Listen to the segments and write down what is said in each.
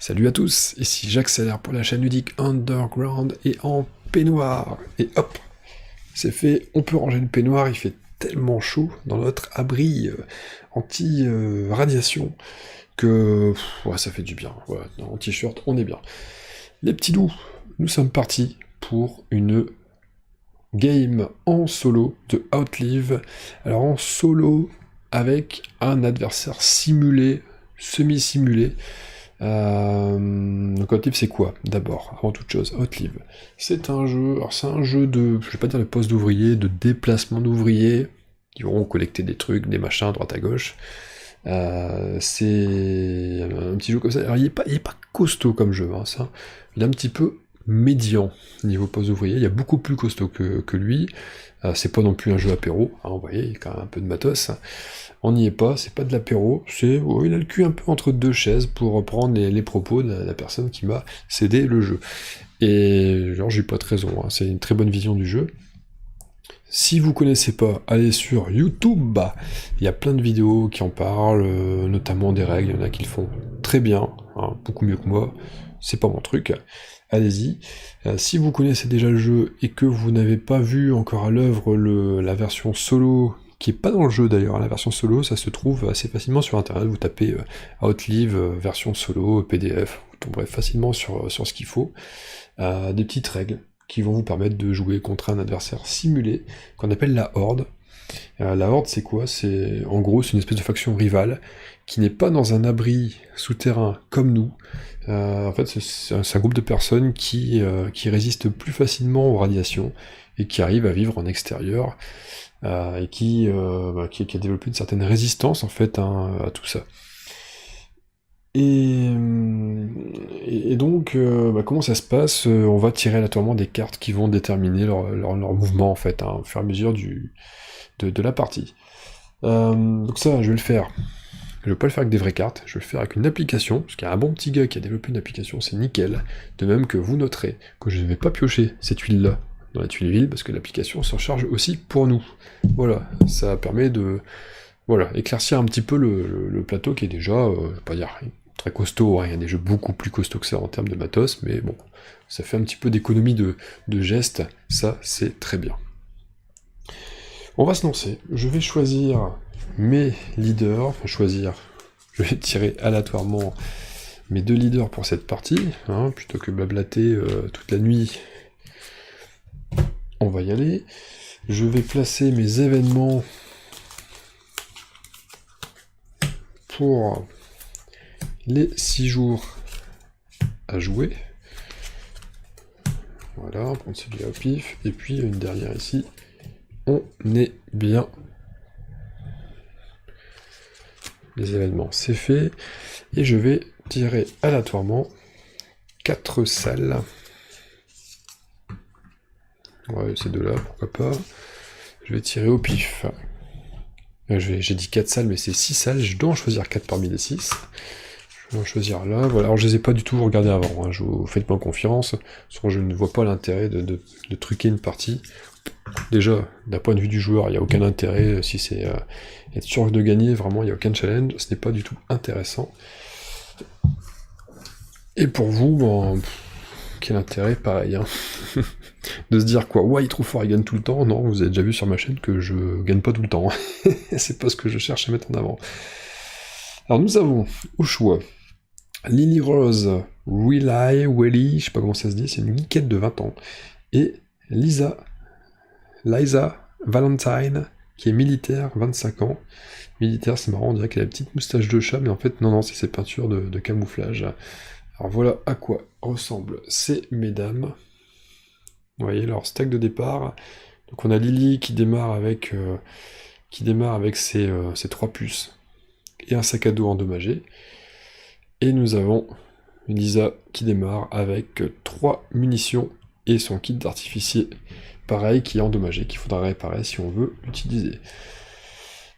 Salut à tous, ici j'accélère pour la chaîne ludique Underground et en peignoir. Et hop, c'est fait, on peut ranger le peignoir, il fait tellement chaud dans notre abri anti-radiation que ouais, ça fait du bien. Voilà, en t-shirt, on est bien. Les petits loups, nous sommes partis pour une game en solo de Outlive. Alors en solo avec un adversaire simulé, semi-simulé. Donc Outlive c'est quoi d'abord, avant toute chose? Outlive, c'est un jeu, alors c'est un jeu de, je vais pas dire de poste d'ouvriers, de déplacement d'ouvriers, qui vont collecter des trucs, des machins à droite à gauche. C'est un petit jeu comme ça, alors il est pas costaud comme jeu, hein, ça. Il est un petit peu médian niveau poste d'ouvrier, il y a beaucoup plus costaud que lui. C'est pas non plus un jeu apéro, hein, vous voyez, il y a quand même un peu de matos. On n'y est pas, c'est pas de l'apéro, c'est... Oh, il a le cul un peu entre deux chaises pour reprendre les propos de la personne qui m'a cédé le jeu. Et genre, j'ai pas de raison, hein, c'est une très bonne vision du jeu. Si vous connaissez pas, allez sur YouTube, il y a plein de vidéos qui en parlent, notamment des règles, il y en a qui le font très bien, hein, beaucoup mieux que moi, c'est pas mon truc. Allez-y. Si vous connaissez déjà le jeu et que vous n'avez pas vu encore à l'œuvre la version solo, qui est pas dans le jeu d'ailleurs, la version solo, ça se trouve assez facilement sur internet, vous tapez Outlive, version solo, PDF, vous tomberez facilement sur ce qu'il faut. Des petites règles qui vont vous permettre de jouer contre un adversaire simulé, qu'on appelle la Horde. La Horde, c'est quoi? C'est en gros, c'est une espèce de faction rivale qui n'est pas dans un abri souterrain comme nous. En fait, c'est un groupe de personnes qui résistent plus facilement aux radiations et qui arrivent à vivre en extérieur et qui a développé une certaine résistance en fait à tout ça. Et donc, comment ça se passe? On va tirer aléatoirement des cartes qui vont déterminer leur mouvement en fait, hein, au fur et à mesure de la partie. Donc ça, je vais le faire. Je vais pas le faire avec des vraies cartes, je vais le faire avec une application, parce qu'il y a un bon petit gars qui a développé une application, c'est nickel. De même que vous noterez que je ne vais pas piocher cette huile-là dans la tuile vide, parce que l'application s'en charge aussi pour nous. Voilà, ça permet de éclaircir un petit peu le plateau qui est déjà, je vais pas dire très costaud, hein. Il y a des jeux beaucoup plus costauds que ça en termes de matos, mais bon, ça fait un petit peu d'économie de gestes, ça c'est très bien. On va se lancer, je vais choisir mes leaders, je vais tirer aléatoirement mes deux leaders pour cette partie, hein, plutôt que blablater toute la nuit, on va y aller. Je vais placer mes événements pour les 6 jours à jouer. Voilà, on prend celui-là au pif, et puis une dernière ici. On est bien. Les événements, c'est fait. Et je vais tirer aléatoirement 4 salles. Ouais, ces deux-là, pourquoi pas. Je vais tirer au pif. J'ai dit 4 salles, mais c'est 6 salles. Je dois en choisir 4 parmi les 6. Je vais en choisir là. Voilà. Alors, je les ai pas du tout regardés avant. Hein. Faites-moi confiance. Sinon, je ne vois pas l'intérêt de truquer une partie. Déjà, d'un point de vue du joueur, il n'y a aucun intérêt, si c'est être sûr de gagner, vraiment, il n'y a aucun challenge, ce n'est pas du tout intéressant. Et pour vous, bon, quel intérêt, pareil, hein. De se dire quoi, ouais, il est trop fort, il gagne tout le temps. Non, vous avez déjà vu sur ma chaîne que je gagne pas tout le temps. C'est pas ce que je cherche à mettre en avant. Alors nous avons, au choix, Lily Rose Welly, je sais pas comment ça se dit, c'est une geekette de 20 ans, et Liza Valentine, qui est militaire, 25 ans. Militaire, c'est marrant, on dirait qu'elle a une petite moustache de chat, mais en fait, non, c'est ses peintures de camouflage. Alors voilà à quoi ressemblent ces mesdames. Vous voyez leur stack de départ. Donc on a Lily qui démarre avec ses 3 puces et un sac à dos endommagé. Et nous avons Lisa qui démarre avec 3 munitions et son kit d'artificier, pareil, qui est endommagé, qu'il faudra réparer si on veut l'utiliser.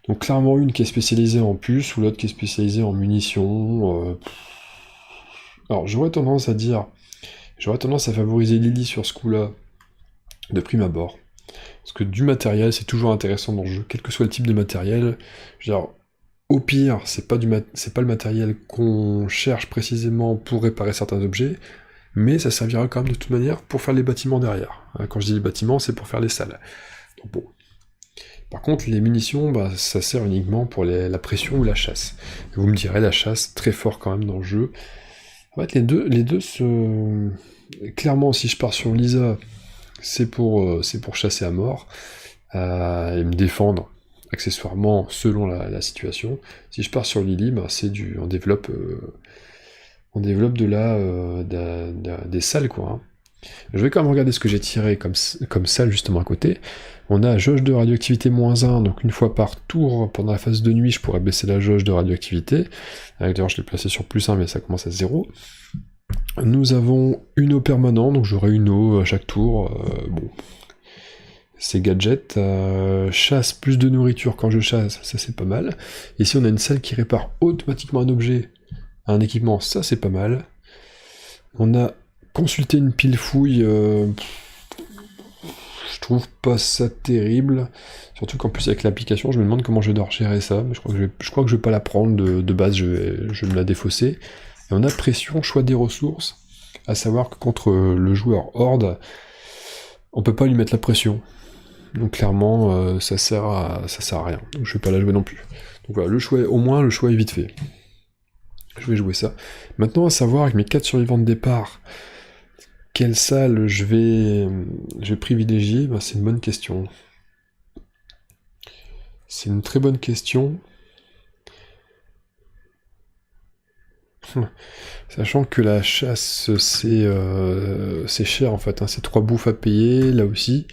Donc clairement une qui est spécialisée en puces, ou l'autre qui est spécialisée en munitions. Alors j'aurais tendance à favoriser Lily sur ce coup-là, de prime abord. Parce que du matériel, c'est toujours intéressant dans le jeu, quel que soit le type de matériel. Genre, Au pire, c'est pas le matériel qu'on cherche précisément pour réparer certains objets, mais ça servira quand même de toute manière pour faire les bâtiments derrière. Quand je dis les bâtiments, c'est pour faire les salles. Donc bon. Par contre, les munitions, bah, ça sert uniquement pour la pression ou la chasse. Et vous me direz, la chasse, très fort quand même dans le jeu. En fait, les deux se... Clairement, si je pars sur Lisa, c'est pour chasser à mort, et me défendre, accessoirement, selon la situation. Si je pars sur Lily, bah, c'est on développe des salles, quoi. Hein. Je vais quand même regarder ce que j'ai tiré comme salle justement à côté. On a jauge de radioactivité -1, donc une fois par tour, pendant la phase de nuit, je pourrais baisser la jauge de radioactivité. D'ailleurs, je l'ai placé sur +1, mais ça commence à 0. Nous avons une eau permanente, donc j'aurai une eau à chaque tour. Bon, c'est gadget. Chasse plus de nourriture quand je chasse, ça c'est pas mal. Ici, on a une salle qui répare automatiquement un objet, un équipement, ça c'est pas mal. On a consulté une pile fouille, je trouve pas ça terrible, surtout qu'en plus avec l'application, je me demande comment je dois gérer ça, mais je crois que je vais pas la prendre de base, je vais me la défausser. Et on a pression, choix des ressources, à savoir que contre le joueur horde, on peut pas lui mettre la pression. Donc clairement, ça sert à rien, donc je vais pas la jouer non plus. Donc voilà, au moins le choix est vite fait. Je vais jouer ça. Maintenant, à savoir, avec mes 4 survivants de départ, quelle salle je vais privilégier, ben, c'est une bonne question. C'est une très bonne question. Sachant que la chasse, c'est cher en fait, hein. C'est 3 bouffes à payer, là aussi.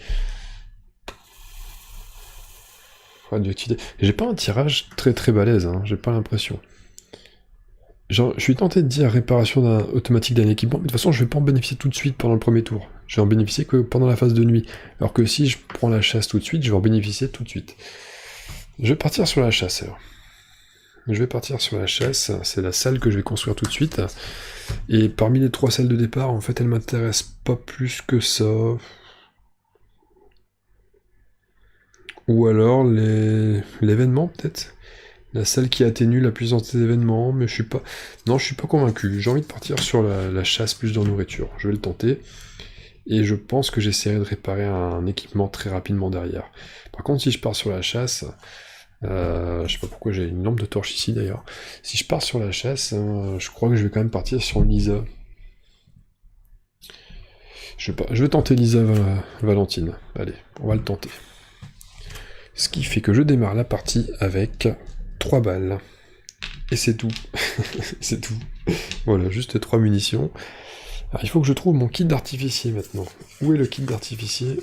J'ai pas un tirage très très balèze, hein. J'ai pas l'impression. Je suis tenté de dire réparation automatique d'un équipement, mais de toute façon je vais pas en bénéficier tout de suite pendant le premier tour. Je vais en bénéficier que pendant la phase de nuit. Alors que si je prends la chasse tout de suite, je vais en bénéficier tout de suite. Je vais partir sur la chasse alors. Je vais partir sur la chasse, c'est la salle que je vais construire tout de suite. Et parmi les 3 salles de départ, en fait, elle m'intéresse pas plus que ça. Ou alors l'événement peut-être. La salle qui atténue la puissance des événements, mais je suis pas convaincu. J'ai envie de partir sur la chasse plus de nourriture. Je vais le tenter. Et je pense que j'essaierai de réparer un équipement très rapidement derrière. Par contre, si je pars sur la chasse, je sais pas pourquoi j'ai une lampe de torche ici d'ailleurs. Si je pars sur la chasse, je crois que je vais quand même partir sur Lisa. Je vais tenter Lisa Valentine. Allez, on va le tenter. Ce qui fait que je démarre la partie avec 3 balles. Et c'est tout. C'est tout. Voilà, juste 3 munitions. Alors, il faut que je trouve mon kit d'artificier maintenant. Où est le kit d'artificier?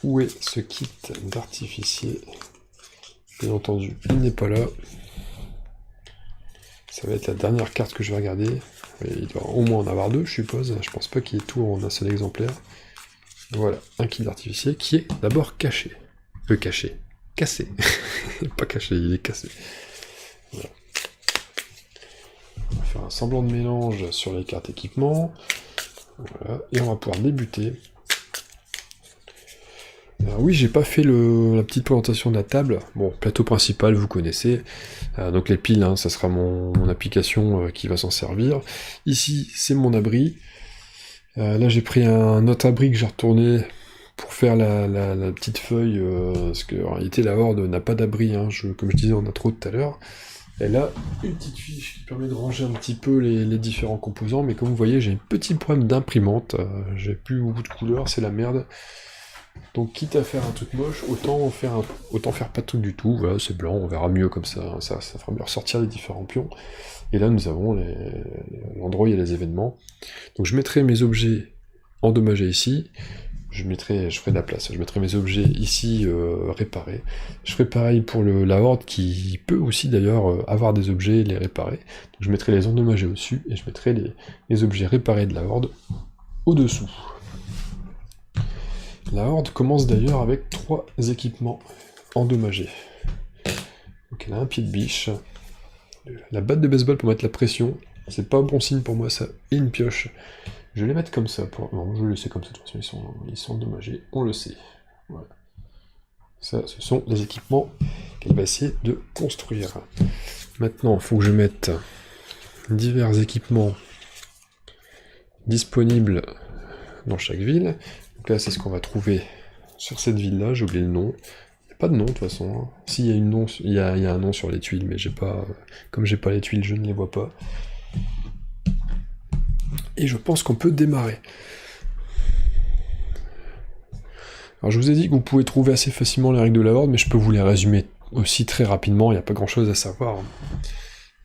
Où est ce kit d'artificier? Bien entendu, il n'est pas là. Ça va être la dernière carte que je vais regarder. Il doit au moins en avoir 2, je suppose. Je pense pas qu'il y ait tout en un seul exemplaire. Voilà, un kit d'artificier qui est d'abord caché. Caché. Cassé. Pas caché, il est cassé. Voilà. On va faire un semblant de mélange sur les cartes équipement. Voilà, et on va pouvoir débuter. Alors oui, j'ai pas fait la petite présentation de la table. Bon, plateau principal, vous connaissez. Donc les piles, hein, ça sera mon application qui va s'en servir. Ici, c'est mon abri. Là, j'ai pris un autre abri que j'ai retourné pour faire la petite feuille, parce que en réalité, la Horde n'a pas d'abri, hein, comme je disais, on a trop tout à l'heure. Elle a une petite fiche qui permet de ranger un petit peu les différents composants, mais comme vous voyez, j'ai un petit problème d'imprimante. J'ai plus beaucoup de couleurs, c'est la merde. Donc quitte à faire un truc moche, autant faire pas de truc du tout, voilà, c'est blanc, on verra mieux comme ça, ça fera mieux ressortir les différents pions. Et là nous avons l'endroit où il y a les événements. Donc je mettrai mes objets endommagés ici, je ferai de la place, je mettrai mes objets ici réparés. Je ferai pareil pour la Horde qui peut aussi d'ailleurs avoir des objets et les réparer. Donc je mettrai les endommagés au-dessus, et je mettrai les objets réparés de la Horde au-dessous. La Horde commence d'ailleurs avec 3 équipements endommagés. Donc elle a un pied de biche, la batte de baseball pour mettre la pression, c'est pas un bon signe pour moi ça, et une pioche. Je vais les mettre comme ça, non, je vais les laisser comme ça, de toute façon ils sont endommagés, on le sait. Voilà. Ça, ce sont les équipements qu'elle va essayer de construire. Maintenant, il faut que je mette divers équipements disponibles dans chaque ville. Donc là, c'est ce qu'on va trouver sur cette ville-là. J'ai oublié le nom. Il n'y a pas de nom, de toute façon. Hein. Si, il y a un nom sur les tuiles, mais comme j'ai pas les tuiles, je ne les vois pas. Et je pense qu'on peut démarrer. Alors je vous ai dit que vous pouvez trouver assez facilement les règles de la Horde, mais je peux vous les résumer aussi très rapidement, il n'y a pas grand chose à savoir.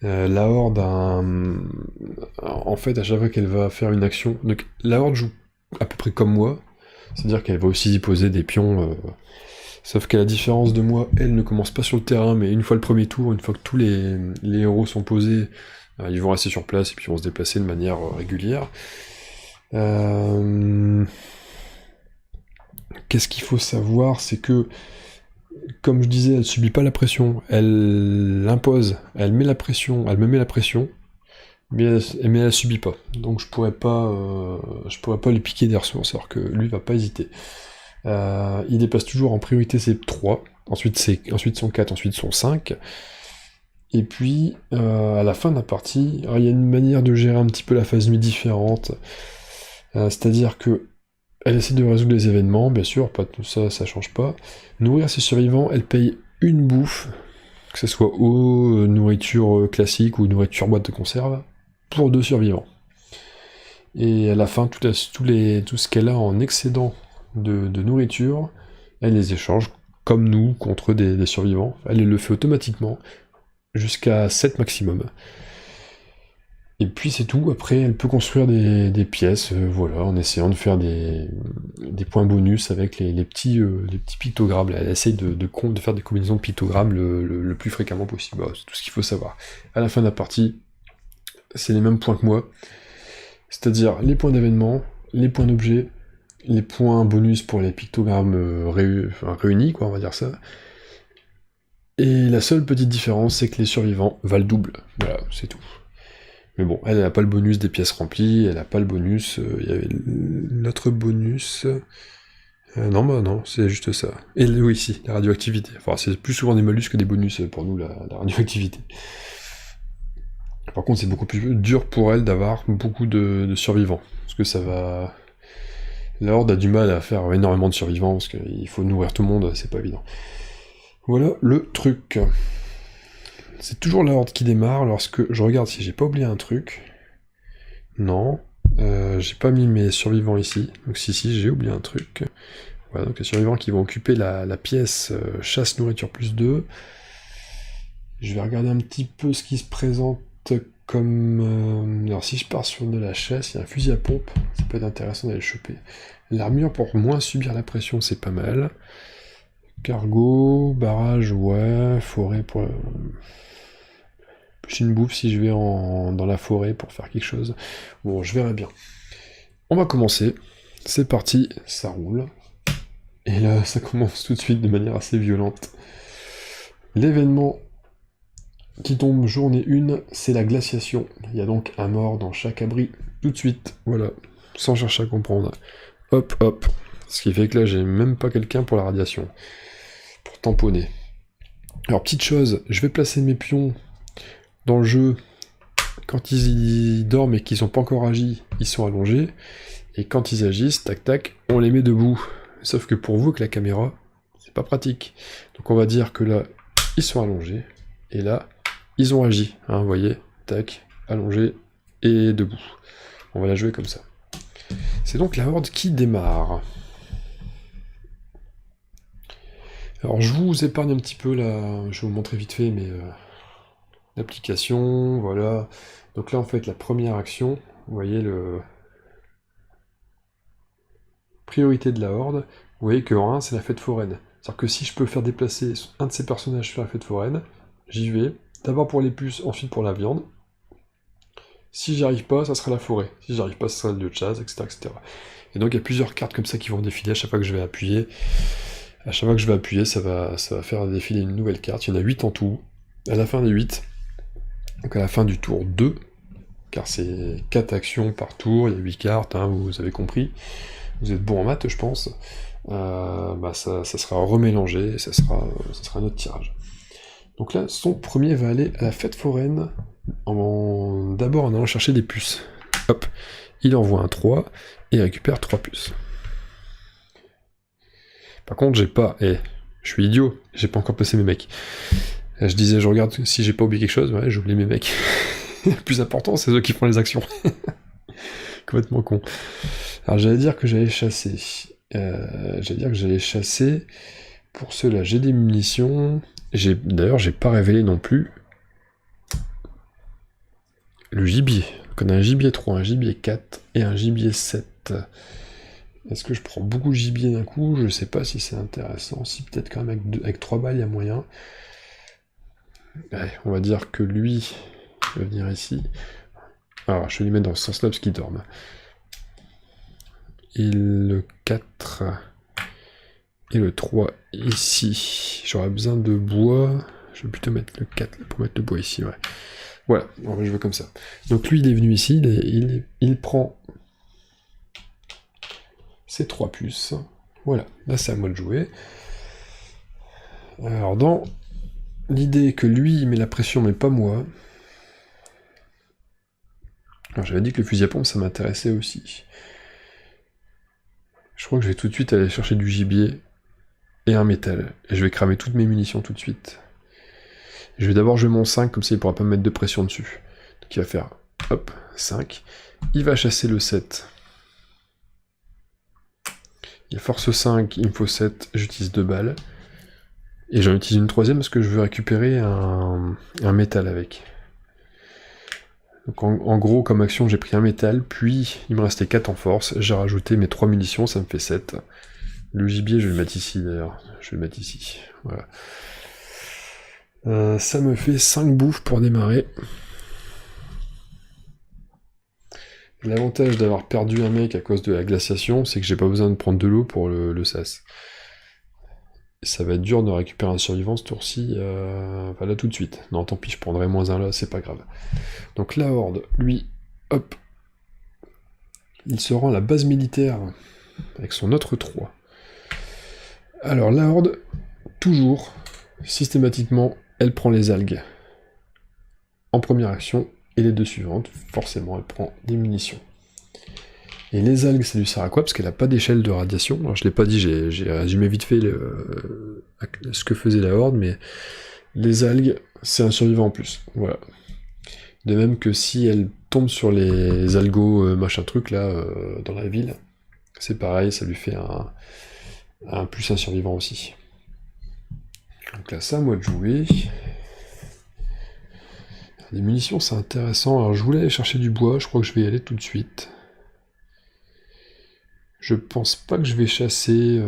La Horde en fait, à chaque fois qu'elle va faire une action... Donc la Horde joue à peu près comme moi, c'est-à-dire qu'elle va aussi y poser des pions, sauf qu'à la différence de moi, elle ne commence pas sur le terrain, mais une fois le premier tour, une fois que tous les héros sont posés, ils vont rester sur place et puis vont se déplacer de manière régulière. Qu'est-ce qu'il faut savoir, c'est que, comme je disais, elle subit pas la pression, elle impose, elle me met la pression, mais elle subit pas. Donc je pourrais pas lui piquer des ressources, alors que lui va pas hésiter. Il dépasse toujours en priorité ses 3, ensuite son 4, ensuite son 5. Et puis, à la fin de la partie, il y a une manière de gérer un petit peu la phase nuit différente, c'est-à-dire que elle essaie de résoudre les événements, bien sûr, pas tout ça, ça change pas. Nourrir ses survivants, elle paye une bouffe, que ce soit eau, nourriture classique ou nourriture boîte de conserve, pour 2 survivants. Et à la fin, tout ce qu'elle a en excédent de nourriture, elle les échange, comme nous, contre des survivants. Elle le fait automatiquement, jusqu'à 7 maximum. Et puis c'est tout, après elle peut construire des pièces, voilà, en essayant de faire des points bonus avec les petits pictogrammes. Elle essaye de faire des combinaisons de pictogrammes le plus fréquemment possible. Voilà, c'est tout ce qu'il faut savoir. À la fin de la partie, c'est les mêmes points que moi, c'est-à-dire les points d'événement, les points d'objet, les points bonus pour les pictogrammes réunis, quoi, on va dire ça. Et la seule petite différence, c'est que les survivants valent double. Voilà, c'est tout. Mais bon, elle n'a pas le bonus des pièces remplies, elle n'a pas le bonus... Il y avait l'autre bonus... non, c'est juste ça. Et oui, si, la radioactivité. Enfin, c'est plus souvent des malus que des bonus pour nous, la radioactivité. Par contre, c'est beaucoup plus dur pour elle d'avoir beaucoup de survivants. Parce que ça va... La Horde a du mal à faire énormément de survivants, parce qu'il faut nourrir tout le monde, c'est pas évident. Voilà le truc. C'est toujours la Horde qui démarre lorsque je regarde si j'ai pas oublié un truc. Non. J'ai pas mis mes survivants ici. Donc si, j'ai oublié un truc. Voilà, donc les survivants qui vont occuper la pièce chasse nourriture plus 2. Je vais regarder un petit peu ce qui se présente comme... Alors si je pars sur de la chasse, il y a un fusil à pompe. Ça peut être intéressant d'aller le choper. L'armure pour moins subir la pression, c'est pas mal. Cargo, barrage, ouais, forêt pour... J'ai une bouffe si je vais dans la forêt pour faire quelque chose. Bon, je verrai bien. On va commencer. C'est parti, ça roule. Et là, ça commence tout de suite de manière assez violente. L'événement qui tombe journée 1, c'est la glaciation. Il y a donc un mort dans chaque abri, tout de suite. Voilà, sans chercher à comprendre. Hop, hop. Ce qui fait que là, j'ai même pas quelqu'un pour la radiation. Pour tamponner. Alors, petite chose, je vais placer mes pions dans le jeu, quand ils dorment et qu'ils n'ont pas encore agi, ils sont allongés, et quand ils agissent, tac tac, on les met debout. Sauf que pour vous, avec la caméra, c'est pas pratique. Donc on va dire que là, ils sont allongés, et là, ils ont agi. Hein, vous voyez, tac, allongés et debout. On va la jouer comme ça. C'est donc la Horde qui démarre. Alors je vous épargne un petit peu là, je vais vous montrer vite fait, mais... l'application, voilà. Donc là, en fait, la première action, vous voyez le... Priorité de la Horde, vous voyez que en 1, c'est la fête foraine. C'est-à-dire que si je peux faire déplacer un de ces personnages sur la fête foraine, j'y vais, d'abord pour les puces, ensuite pour la viande. Si j'y arrive pas, ça sera la forêt. Si j'y arrive pas, ça sera le lieu de chasse, etc., etc. Et donc il y a plusieurs cartes comme ça qui vont défiler à chaque fois que je vais appuyer. À chaque fois que je vais appuyer, ça va faire défiler une nouvelle carte. Il y en a 8 en tout. À la fin des 8, donc à la fin du tour 2, car c'est 4 actions par tour, il y a 8 cartes, hein, vous avez compris. Vous êtes bon en maths, je pense. bah ça sera remélangé, et ça sera notre tirage. Donc là, son premier va aller à la fête foraine, d'abord en allant chercher des puces. Hop, il envoie un 3, et récupère 3 puces. Par contre, j'ai pas... je suis idiot, j'ai pas encore passé mes mecs. Je disais, je regarde si j'ai pas oublié quelque chose, ouais, j'ai oublié mes mecs. Le plus important, c'est ceux qui font les actions. Complètement con. Alors j'allais dire que j'allais chasser. Pour cela, j'ai des munitions. D'ailleurs, j'ai pas révélé non plus le gibier. Donc on a un gibier 3, un gibier 4 et un gibier 7. Est-ce que je prends beaucoup de gibier d'un coup? Je sais pas si c'est intéressant. Si, peut-être quand même avec 3 balles, il y a moyen. Allez, on va dire que lui, il va venir ici. Alors, je vais lui mettre dans ce sens-là parce qu'il dorme. Et le 4 et le 3 ici. J'aurais besoin de bois. Je vais plutôt mettre le 4 pour mettre le bois ici, ouais. Voilà, je veux comme ça. Donc lui, il est venu ici, il prend ces 3 puces. Voilà, là c'est à moi de jouer. Alors dans l'idée que lui, il met la pression, mais pas moi. Alors j'avais dit que le fusil à pompe, ça m'intéressait aussi. Je crois que je vais tout de suite aller chercher du gibier et un métal. Et je vais cramer toutes mes munitions tout de suite. Je vais d'abord jouer mon 5, comme ça il pourra pas me mettre de pression dessus. Donc il va faire, hop, 5. Il va chasser le 7. Il force 5, il me faut 7, j'utilise 2 balles. Et j'en utilise une troisième parce que je veux récupérer un métal avec. Donc en gros, comme action, j'ai pris un métal, puis il me restait 4 en force, j'ai rajouté mes 3 munitions, ça me fait 7. Le gibier, je vais le mettre ici d'ailleurs, je vais le mettre ici, voilà. Ça me fait 5 bouffes pour démarrer. L'avantage d'avoir perdu un mec à cause de la glaciation, c'est que j'ai pas besoin de prendre de l'eau pour le sas. Ça va être dur de récupérer un survivant ce tour-ci, enfin là tout de suite. Non, tant pis, je prendrai -1 là, c'est pas grave. Donc la Horde, lui, hop, il se rend à la base militaire avec son autre 3. Alors la Horde, toujours, systématiquement, elle prend les algues en première action, et les 2 suivantes, forcément, elle prend des munitions. Et les algues, ça lui sert à quoi? Parce qu'elle n'a pas d'échelle de radiation. Alors je l'ai pas dit, j'ai résumé vite fait ce que faisait la Horde, mais les algues, c'est un survivant en plus. Voilà. De même que si elle tombe sur les algos machin truc là, dans la ville, c'est pareil, ça lui fait un plus un survivant aussi. Donc là, c'est à moi de jouer. Les munitions, c'est intéressant. Alors je voulais aller chercher du bois, je crois que je vais y aller tout de suite. Je pense pas que je vais chasser...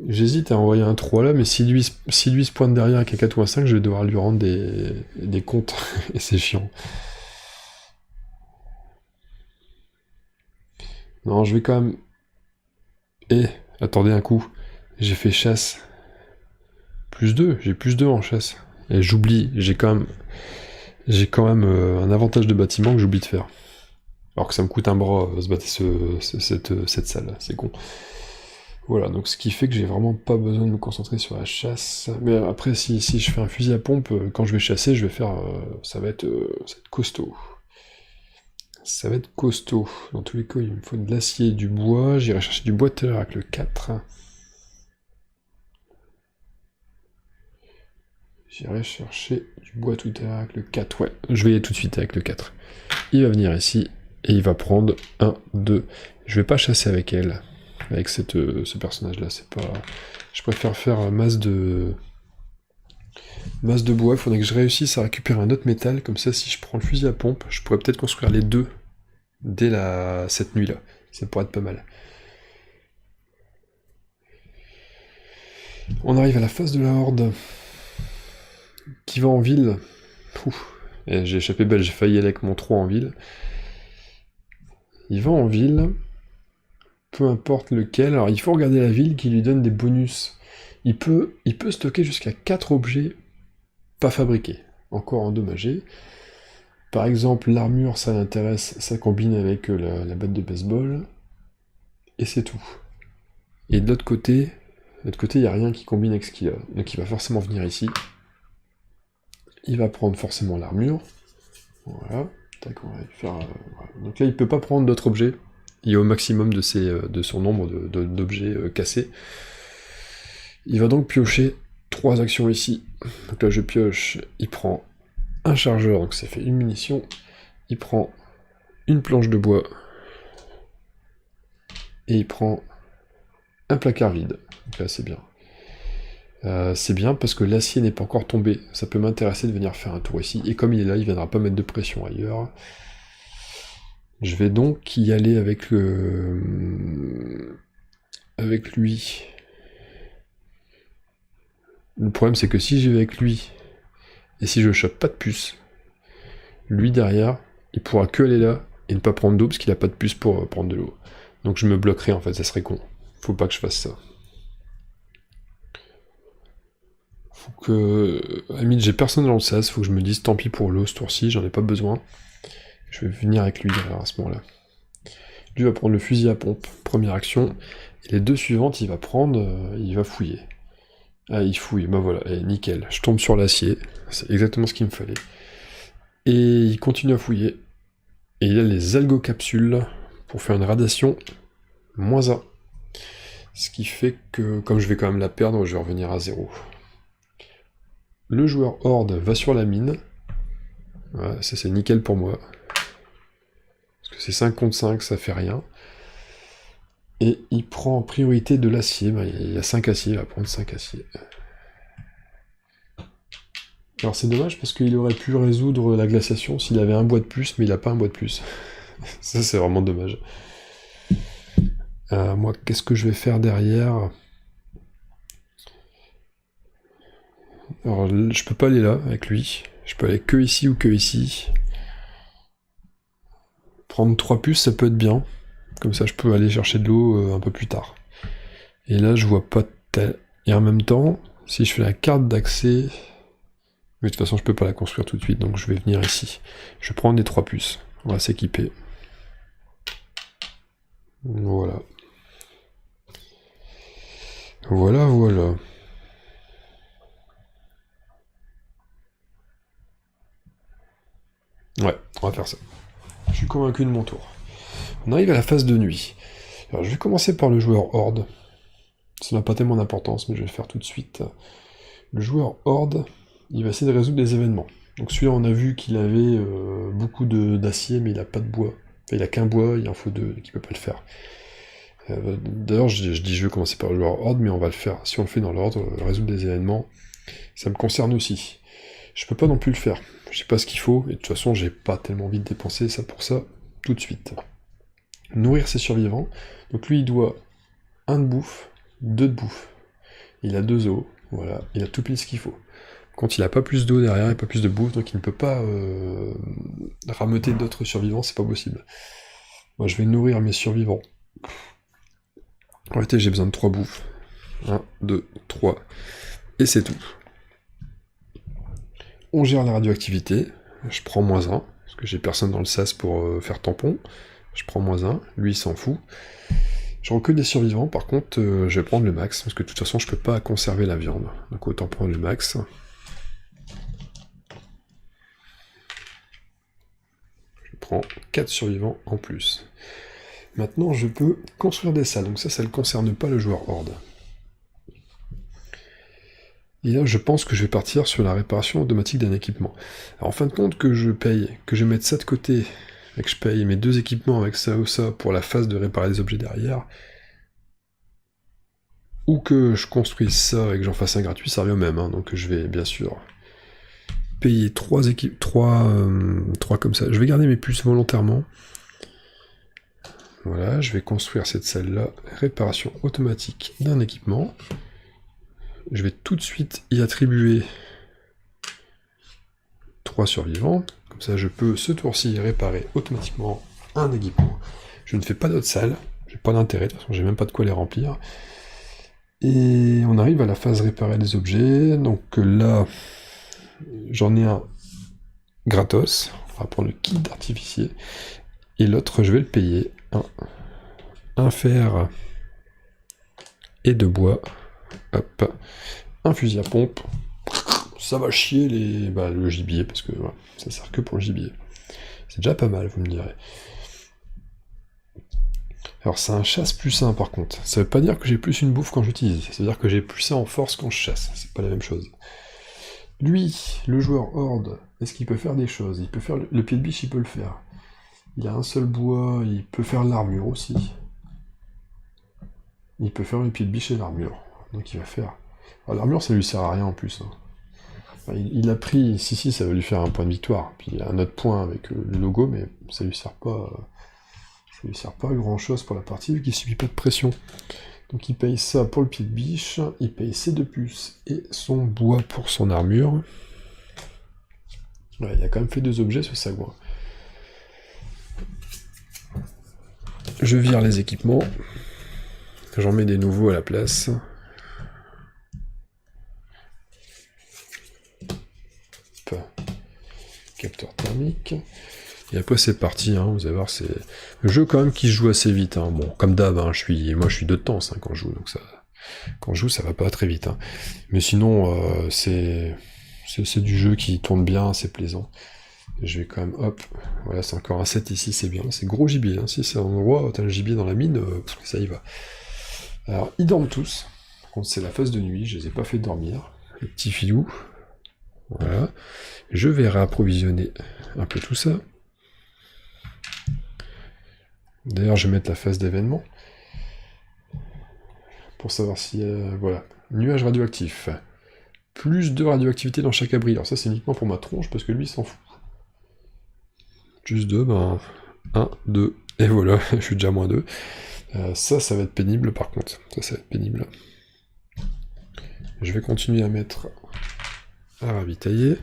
J'hésite à envoyer un 3 là, mais si lui se pointe derrière avec un 4 ou un 5, je vais devoir lui rendre des comptes, et c'est chiant. Non, je vais quand même... attendez un coup, j'ai fait chasse. +2, j'ai +2 en chasse. Et j'oublie, j'ai quand même un avantage de bâtiment que j'oublie de faire. Alors que ça me coûte un bras, cette salle, c'est con. Voilà, donc ce qui fait que j'ai vraiment pas besoin de me concentrer sur la chasse. Mais après, si je fais un fusil à pompe, quand je vais chasser, je vais faire... ça va être costaud. Ça va être costaud. Dans tous les cas, il me faut de l'acier et du bois. J'irai chercher du bois tout à l'heure avec le 4. J'irai chercher du bois tout à l'heure avec le 4. Ouais, je vais y aller tout de suite avec le 4. Il va venir ici, et il va prendre 1, 2. Je vais pas chasser avec elle. Avec ce personnage-là, c'est pas... Je préfère faire masse de bois. Il faudrait que je réussisse à récupérer un autre métal, comme ça, si je prends le fusil à pompe, je pourrais peut-être construire les 2 dès cette nuit-là. Ça pourrait être pas mal. On arrive à la phase de la Horde, qui va en ville. J'ai échappé belle, j'ai failli aller avec mon 3 en ville. Il va en ville... peu importe lequel. Alors il faut regarder la ville qui lui donne des bonus. Il peut stocker jusqu'à 4 objets pas fabriqués, encore endommagés. Par exemple, l'armure, ça l'intéresse, ça combine avec la batte de baseball, et c'est tout. Et de l'autre côté, il n'y a rien qui combine avec ce qu'il a. Donc il va forcément venir ici. Il va prendre forcément l'armure. Voilà. Tac, on va faire, voilà. Donc là, il ne peut pas prendre d'autres objets. Il est au maximum de son nombre d'objets cassés. Il va donc piocher 3 actions ici. Donc là, je pioche, il prend un chargeur, donc ça fait une munition. Il prend une planche de bois. Et il prend un placard vide. Donc là, c'est bien. C'est bien parce que l'acier n'est pas encore tombé. Ça peut m'intéresser de venir faire un tour ici. Et comme il est là, il ne viendra pas mettre de pression ailleurs. Je vais donc y aller avec lui. Le problème, c'est que si j'y vais avec lui, et si je chope pas de puce, lui derrière, il pourra que aller là et ne pas prendre d'eau parce qu'il a pas de puce pour prendre de l'eau. Donc je me bloquerai en fait, ça serait con. Faut pas que je fasse ça. Faut que... À la limite, j'ai personne dans le sas, faut que je me dise tant pis pour l'eau ce tour-ci, j'en ai pas besoin. Je vais venir avec lui derrière à ce moment-là. Lui va prendre le fusil à pompe, première action, et les 2 suivantes, il va prendre, il va fouiller. Ah, il fouille, bah voilà, et nickel, je tombe sur l'acier, c'est exactement ce qu'il me fallait. Et il continue à fouiller, et il a les algocapsules pour faire une radiation -1. Ce qui fait que, comme je vais quand même la perdre, je vais revenir à 0. Le joueur Horde va sur la mine, voilà, ça c'est nickel pour moi. Parce que c'est 5 contre 5, ça fait rien. Et il prend en priorité de l'acier, bah, il y a 5 aciers, il va prendre 5 aciers. Alors c'est dommage parce qu'il aurait pu résoudre la glaciation s'il avait un bois de plus, mais il n'a pas un bois de plus. Ça c'est vraiment dommage. Moi, qu'est-ce que je vais faire derrière? Alors je peux pas aller là avec lui. Je peux aller que ici ou que ici. Prendre 3 puces, ça peut être bien. Comme ça je peux aller chercher de l'eau un peu plus tard. Et là je vois pas tel... Et en même temps, si je fais la carte d'accès... Mais de toute façon je peux pas la construire tout de suite, donc je vais venir ici. Je vais prendre les 3 puces. On va s'équiper. Voilà. Voilà, voilà. Ouais, on va faire ça. Je suis convaincu de mon tour. On arrive à la phase de nuit. Alors je vais commencer par le joueur Horde. Ça n'a pas tellement d'importance, mais je vais le faire tout de suite. Le joueur Horde, il va essayer de résoudre des événements. Donc celui-là, on a vu qu'il avait beaucoup d'acier, mais il n'a pas de bois. Enfin, il a qu'un bois, il en faut 2, donc il peut pas le faire. D'ailleurs, je dis je vais commencer par le joueur Horde, mais on va le faire. Si on le fait dans l'ordre, résoudre des événements, ça me concerne aussi. Je peux pas non plus le faire. Je sais pas ce qu'il faut, et de toute façon, j'ai pas tellement envie de dépenser ça pour ça tout de suite. Nourrir ses survivants. Donc lui, il doit 1 de bouffe, 2 de bouffe. Il a 2 os, voilà, il a tout pile ce qu'il faut. Quand il a pas plus d'eau derrière et pas plus de bouffe, donc il ne peut pas rameuter d'autres survivants, c'est pas possible. Moi, je vais nourrir mes survivants. En réalité, j'ai besoin de 3 bouffes. 1, 2, 3. Et c'est tout. On gère la radioactivité. Je prends -1, parce que j'ai personne dans le sas pour faire tampon. Je prends -1, lui il s'en fout. Je recule des survivants, par contre, je vais prendre le max, parce que de toute façon, je peux pas conserver la viande. Donc autant prendre le max. Je prends 4 survivants en plus. Maintenant, je peux construire des salles, donc ça ne concerne pas le joueur Horde. Et là, je pense que je vais partir sur la réparation automatique d'un équipement. Alors, en fin de compte, que je mette ça de côté, et que je paye mes 2 équipements avec ça ou ça pour la phase de réparer des objets derrière, ou que je construise ça et que j'en fasse un gratuit, ça revient au même, hein, donc je vais bien sûr payer 3 comme ça. Je vais garder mes puces volontairement. Voilà, je vais construire cette salle-là, réparation automatique d'un équipement. Je vais tout de suite y attribuer 3 survivants. Comme ça, je peux ce tour-ci réparer automatiquement un équipement. Je ne fais pas d'autres salles, j'ai pas d'intérêt, de toute façon, j'ai même pas de quoi les remplir. Et on arrive à la phase réparer les objets. Donc là, j'en ai un gratos. On va prendre le kit d'artificier. Et l'autre, je vais le payer. Un fer et 2 bois. Hop. Un fusil à pompe. Ça va chier le gibier, parce que voilà, ça sert que pour le gibier. C'est déjà pas mal, vous me direz. Alors c'est un chasse plus 1 par contre. Ça veut pas dire que j'ai plus une bouffe quand j'utilise. Ça veut dire que j'ai plus 1 en force quand je chasse. C'est pas la même chose. Lui, le joueur horde, est-ce qu'il peut faire des choses? Il peut faire le pied de biche, il peut le faire. Il a un seul bois, il peut faire l'armure aussi. Il peut faire le pied de biche et l'armure. Donc il va faire... l'armure ça lui sert à rien en plus. Enfin, il a pris... Si, ça va lui faire un point de victoire. Puis il a un autre point avec le logo, mais ça lui sert pas... Ça lui sert pas à grand chose pour la partie vu qu'il subit pas de pression. Donc il paye ça pour le pied de biche, il paye ses 2 puces et son bois pour son armure. Ouais, il a quand même fait 2 objets ce sagouin. Je vire les équipements. J'en mets des nouveaux à la place. Hop. Capteur thermique. Et après c'est parti, hein, vous allez voir, c'est le jeu quand même qui se joue assez vite. Hein. Bon, comme d'hab, hein, moi je suis de temps hein, quand je joue, donc quand je joue ça va pas très vite. Hein. Mais sinon, c'est du jeu qui tourne bien, c'est plaisant. Et je vais quand même, hop, voilà, c'est encore un 7 ici, c'est bien. C'est gros gibier, hein. Si c'est un endroit où t'as le gibier dans la mine, ça y va. Alors, ils dorment tous. Par contre, c'est la phase de nuit, je les ai pas fait dormir. Les petits filous. Voilà. Je vais réapprovisionner un peu tout ça. D'ailleurs, je vais mettre la phase d'événement pour savoir si... voilà. Nuage radioactif. Plus de radioactivité dans chaque abri. Alors ça, c'est uniquement pour ma tronche, parce que lui, il s'en fout. Plus 2, 1, 2, et voilà, je suis déjà moins 2. Ça va être pénible, par contre. Ça va être pénible. Je vais continuer à mettre... à ravitailler.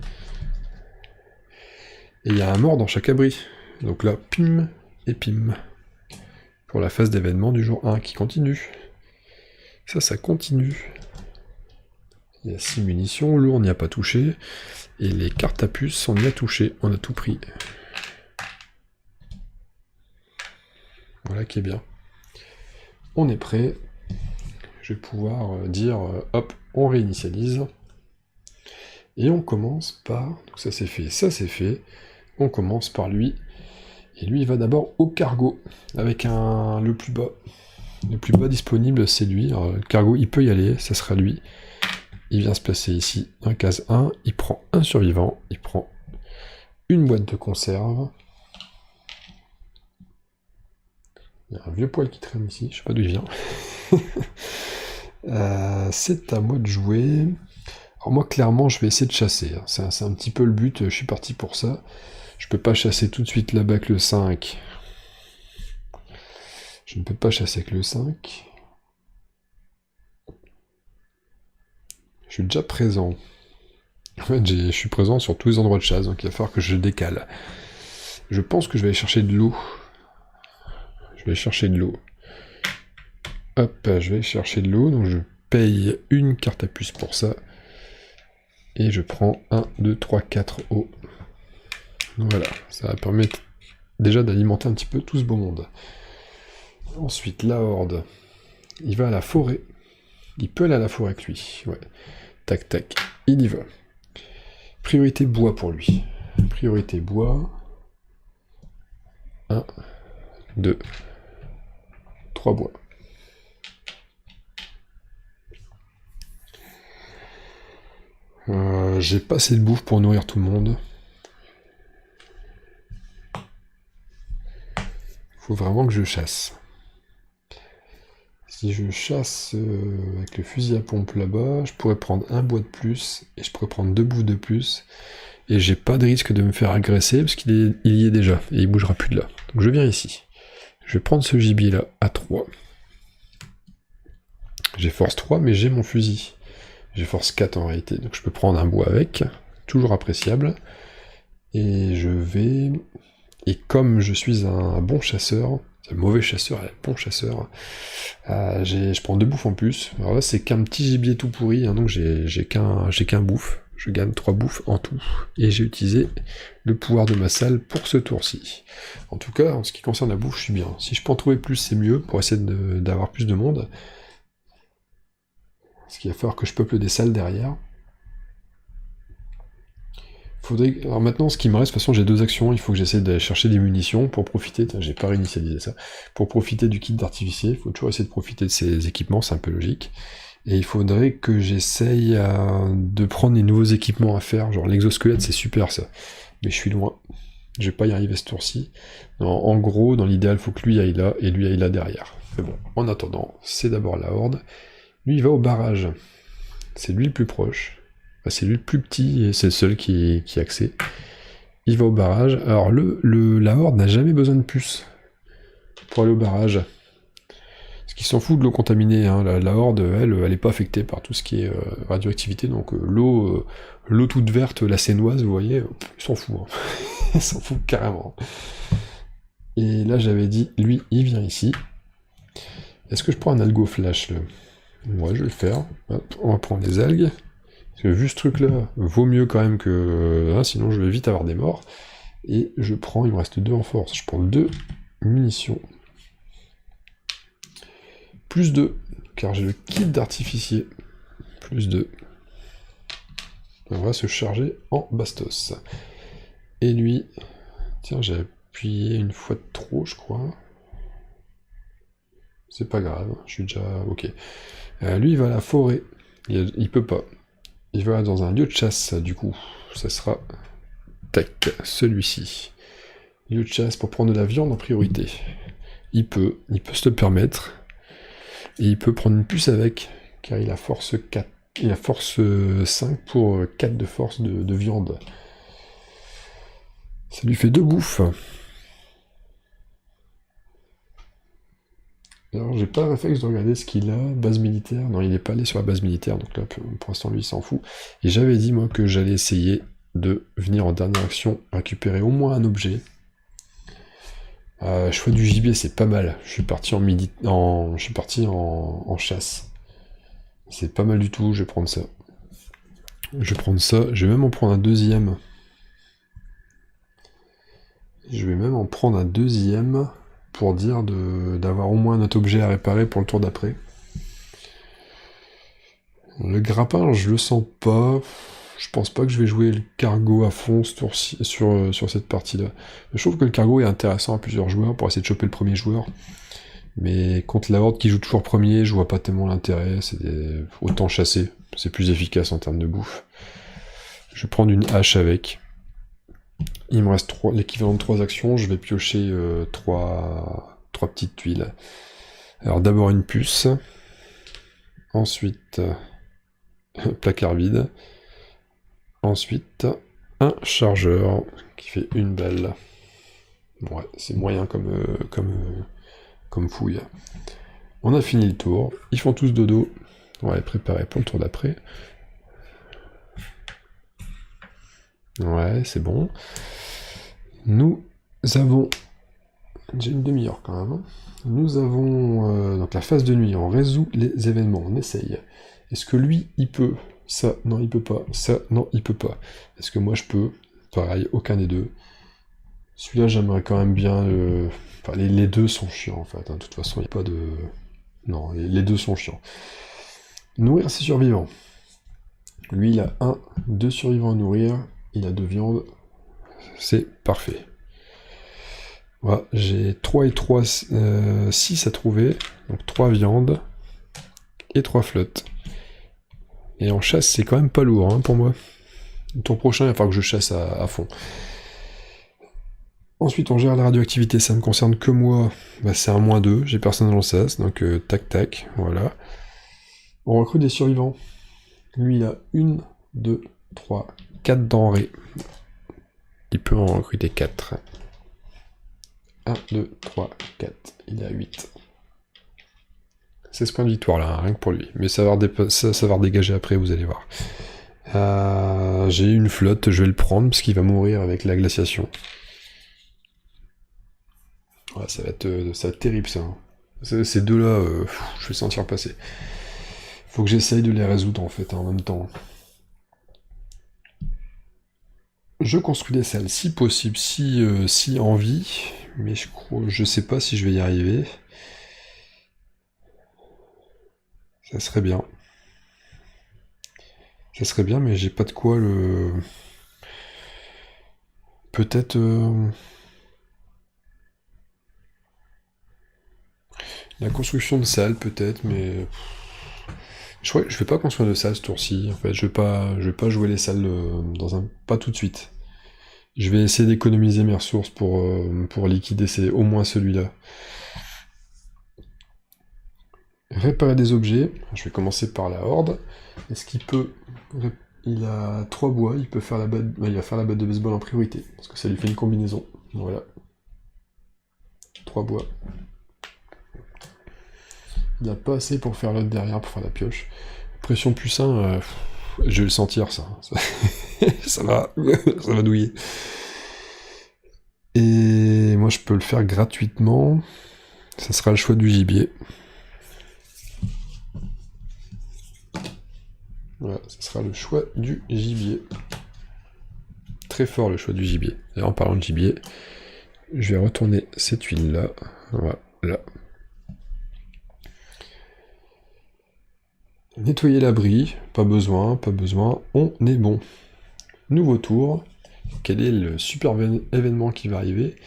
Et il y a un mort dans chaque abri. Donc là, pim et pim. Pour la phase d'événement du jour 1 qui continue. Ça continue. Il y a 6 munitions, l'eau on n'y a pas touché. Et les cartes à puce, on y a touché, on a tout pris. Voilà qui est bien. On est prêt. Je vais pouvoir dire, hop, on réinitialise. Et on commence par... Donc ça c'est fait. On commence par lui. Et lui, il va d'abord au cargo, avec le plus bas. Le plus bas disponible, c'est lui. Alors, le cargo, il peut y aller, ça sera lui. Il vient se placer ici, dans case 1. Il prend un survivant, il prend une boîte de conserve. Il y a un vieux poil qui traîne ici, je sais pas d'où il vient. C'est à moi de jouer. Alors moi, clairement, je vais essayer de chasser. Hein. C'est un petit peu le but, je suis parti pour ça. Je peux pas chasser tout de suite là-bas avec le 5. Je ne peux pas chasser avec le 5. Je suis déjà présent. En fait, je suis présent sur tous les endroits de chasse, donc il va falloir que je décale. Je pense que je vais aller chercher de l'eau. Hop, je vais chercher de l'eau, donc je paye une carte à puce pour ça. Et je prends 1, 2, 3, 4 eau. Voilà, ça va permettre déjà d'alimenter un petit peu tout ce beau monde. Ensuite, la horde. Il va à la forêt. Il peut aller à la forêt avec lui. Ouais. Tac, tac. Il y va. Priorité bois pour lui. Priorité bois. 1, 2, 3 bois. J'ai pas assez de bouffe pour nourrir tout le monde. Faut vraiment que je chasse. Si je chasse avec le fusil à pompe là-bas, je pourrais prendre un bois de plus, et je pourrais prendre 2 bouffes de plus, et j'ai pas de risque de me faire agresser, parce qu'il y est déjà, et il bougera plus de là. Donc je viens ici. Je vais prendre ce gibier là à 3. J'ai force 3, mais j'ai mon fusil. J'ai force 4 en réalité, donc je peux prendre un bois avec, toujours appréciable. Et je vais... Et comme je suis un bon chasseur, un mauvais chasseur, un bon chasseur, je prends 2 bouffes en plus. Alors là, c'est qu'un petit gibier tout pourri, hein, donc j'ai qu'un bouffe. je gagne 3 bouffes en tout. Et j'ai utilisé le pouvoir de ma salle pour ce tour-ci. En tout cas, en ce qui concerne la bouffe, je suis bien. Si je peux en trouver plus, c'est mieux, pour essayer d'avoir plus de monde. Parce qu'il va falloir que je peuple des salles derrière. Alors maintenant, ce qui me reste, de toute façon, j'ai 2 actions. Il faut que j'essaie d'aller chercher des munitions pour profiter. J'ai pas réinitialisé ça. Pour profiter du kit d'artificier, il faut toujours essayer de profiter de ces équipements, c'est un peu logique. Et il faudrait que j'essaye de prendre les nouveaux équipements à faire. Genre l'exosquelette, c'est super ça. Mais je suis loin. Je vais pas y arriver ce tour-ci. En gros, dans l'idéal, il faut que lui aille là et lui aille là derrière. Mais bon, en attendant, c'est d'abord la horde. Lui, il va au barrage. C'est lui le plus proche. C'est lui le plus petit et c'est le seul qui a accès. Il va au barrage. Alors la horde n'a jamais besoin de puce pour aller au barrage. Parce qu'il s'en fout de l'eau contaminée. Hein. La horde, elle est pas affectée par tout ce qui est radioactivité. Donc l'eau toute verte, la sénoise, vous voyez, il s'en fout. Hein. Il s'en fout carrément. Et là j'avais dit, lui, il vient ici. Est-ce que je prends un algo flash là? Ouais, je vais le faire. Hop, on va prendre des algues. Parce que vu ce truc-là, vaut mieux quand même que... Hein, sinon je vais vite avoir des morts. Et je prends, il me reste 2 en force. Je prends 2 munitions. Plus 2, car j'ai le kit d'artificier. Plus 2. On va se charger en bastos. Et lui... Tiens, j'ai appuyé une fois de trop, je crois. C'est pas grave, je suis déjà... Ok. Lui, il va à la forêt. Il peut pas. Il va dans un lieu de chasse, du coup. Ça sera... Tac, celui-ci. Lieu de chasse pour prendre de la viande en priorité. Il peut se le permettre. Et il peut prendre une puce avec, car il a force 4. Il a force 5 pour 4 de force de viande. Ça lui fait 2 bouffes. Alors j'ai pas le réflexe de regarder ce qu'il a, base militaire, non il n'est pas allé sur la base militaire, donc là pour l'instant lui il s'en fout. Et j'avais dit moi que j'allais essayer de venir en dernière action récupérer au moins un objet. Choix du gibier c'est pas mal, je suis parti en chasse. C'est pas mal du tout, je vais prendre ça. Je vais prendre ça, je vais même en prendre un deuxième. Je vais même en prendre un deuxième pour dire d'avoir au moins notre objet à réparer pour le tour d'après. Le grappin, je le sens pas. Je pense pas que je vais jouer le cargo à fond sur cette partie-là. Je trouve que le cargo est intéressant à plusieurs joueurs pour essayer de choper le premier joueur. Mais contre la horde qui joue toujours premier, je vois pas tellement l'intérêt. Autant chasser, c'est plus efficace en termes de bouffe. Je vais prendre une hache avec. Il me reste l'équivalent de 3 actions, je vais piocher 3 petites tuiles. Alors d'abord une puce, ensuite placard vide, ensuite un chargeur qui fait une balle. Ouais, c'est moyen comme fouille. On a fini le tour, ils font tous dodo, on va les préparer pour le tour d'après. Ouais, c'est bon. Nous avons... J'ai une demi-heure quand même. Nous avons donc la phase de nuit, on résout les événements, on essaye. Est-ce que lui, il peut? Ça, non, il peut pas. Ça, non, il peut pas. Est-ce que moi, je peux? Pareil, aucun des deux. Celui-là, j'aimerais quand même bien... Enfin, les deux sont chiants, en fait. Hein. De toute façon, il n'y a pas de... Non, les deux sont chiants. Nourrir ses survivants. Lui, il a 2 survivants à nourrir. Il a 2 viandes. C'est parfait. Voilà, j'ai 3 et 3, 6 à trouver. Donc 3 viandes et 3 flottes. Et en chasse, c'est quand même pas lourd hein, pour moi. Le tour prochain, il va falloir que je chasse à fond. Ensuite, on gère la radioactivité, ça ne me concerne que moi. Bah, c'est un -2, j'ai personne dans le sas, donc tac tac, voilà. On recrute des survivants. Lui, il a 1, 2, 3, 4 denrées. Il peut en recruter 4. 1, 2, 3, 4. Il a 8. C'est ce point de victoire là, hein, rien que pour lui. Mais ça va redégager après, vous allez voir. J'ai une flotte, je vais le prendre parce qu'il va mourir avec la glaciation. Ouais, ça va être terrible ça. Hein. Ces deux-là, je vais sentir passer. Faut que j'essaye de les résoudre en fait en même temps. Je construis des salles si possible, si envie, mais je sais pas si je vais y arriver. Ça serait bien. Ça serait bien, mais j'ai pas de quoi le... Peut-être... La construction de salles, peut-être, mais... Je crois que je vais pas construire de salles ce tour-ci, en fait. Je vais pas jouer les salles pas tout de suite. Je vais essayer d'économiser mes ressources pour liquider au moins celui-là. Réparer des objets. Je vais commencer par la horde. Est-ce qu'il peut... Il a 3 bois, il peut faire il va faire la batte de baseball en priorité, parce que ça lui fait une combinaison. Voilà. 3 bois. Il n'a pas assez pour faire l'autre derrière, pour faire la pioche. Pression plus 1, je vais le sentir, ça. Ça va, ça va douiller. Et moi, je peux le faire gratuitement. Ça sera le choix du gibier. Voilà, ça sera le choix du gibier. Très fort, le choix du gibier. D'ailleurs, en parlant de gibier, je vais retourner cette huile-là. Voilà. Nettoyer l'abri, pas besoin, on est bon. Nouveau tour, quel est le super événement qui va arriver?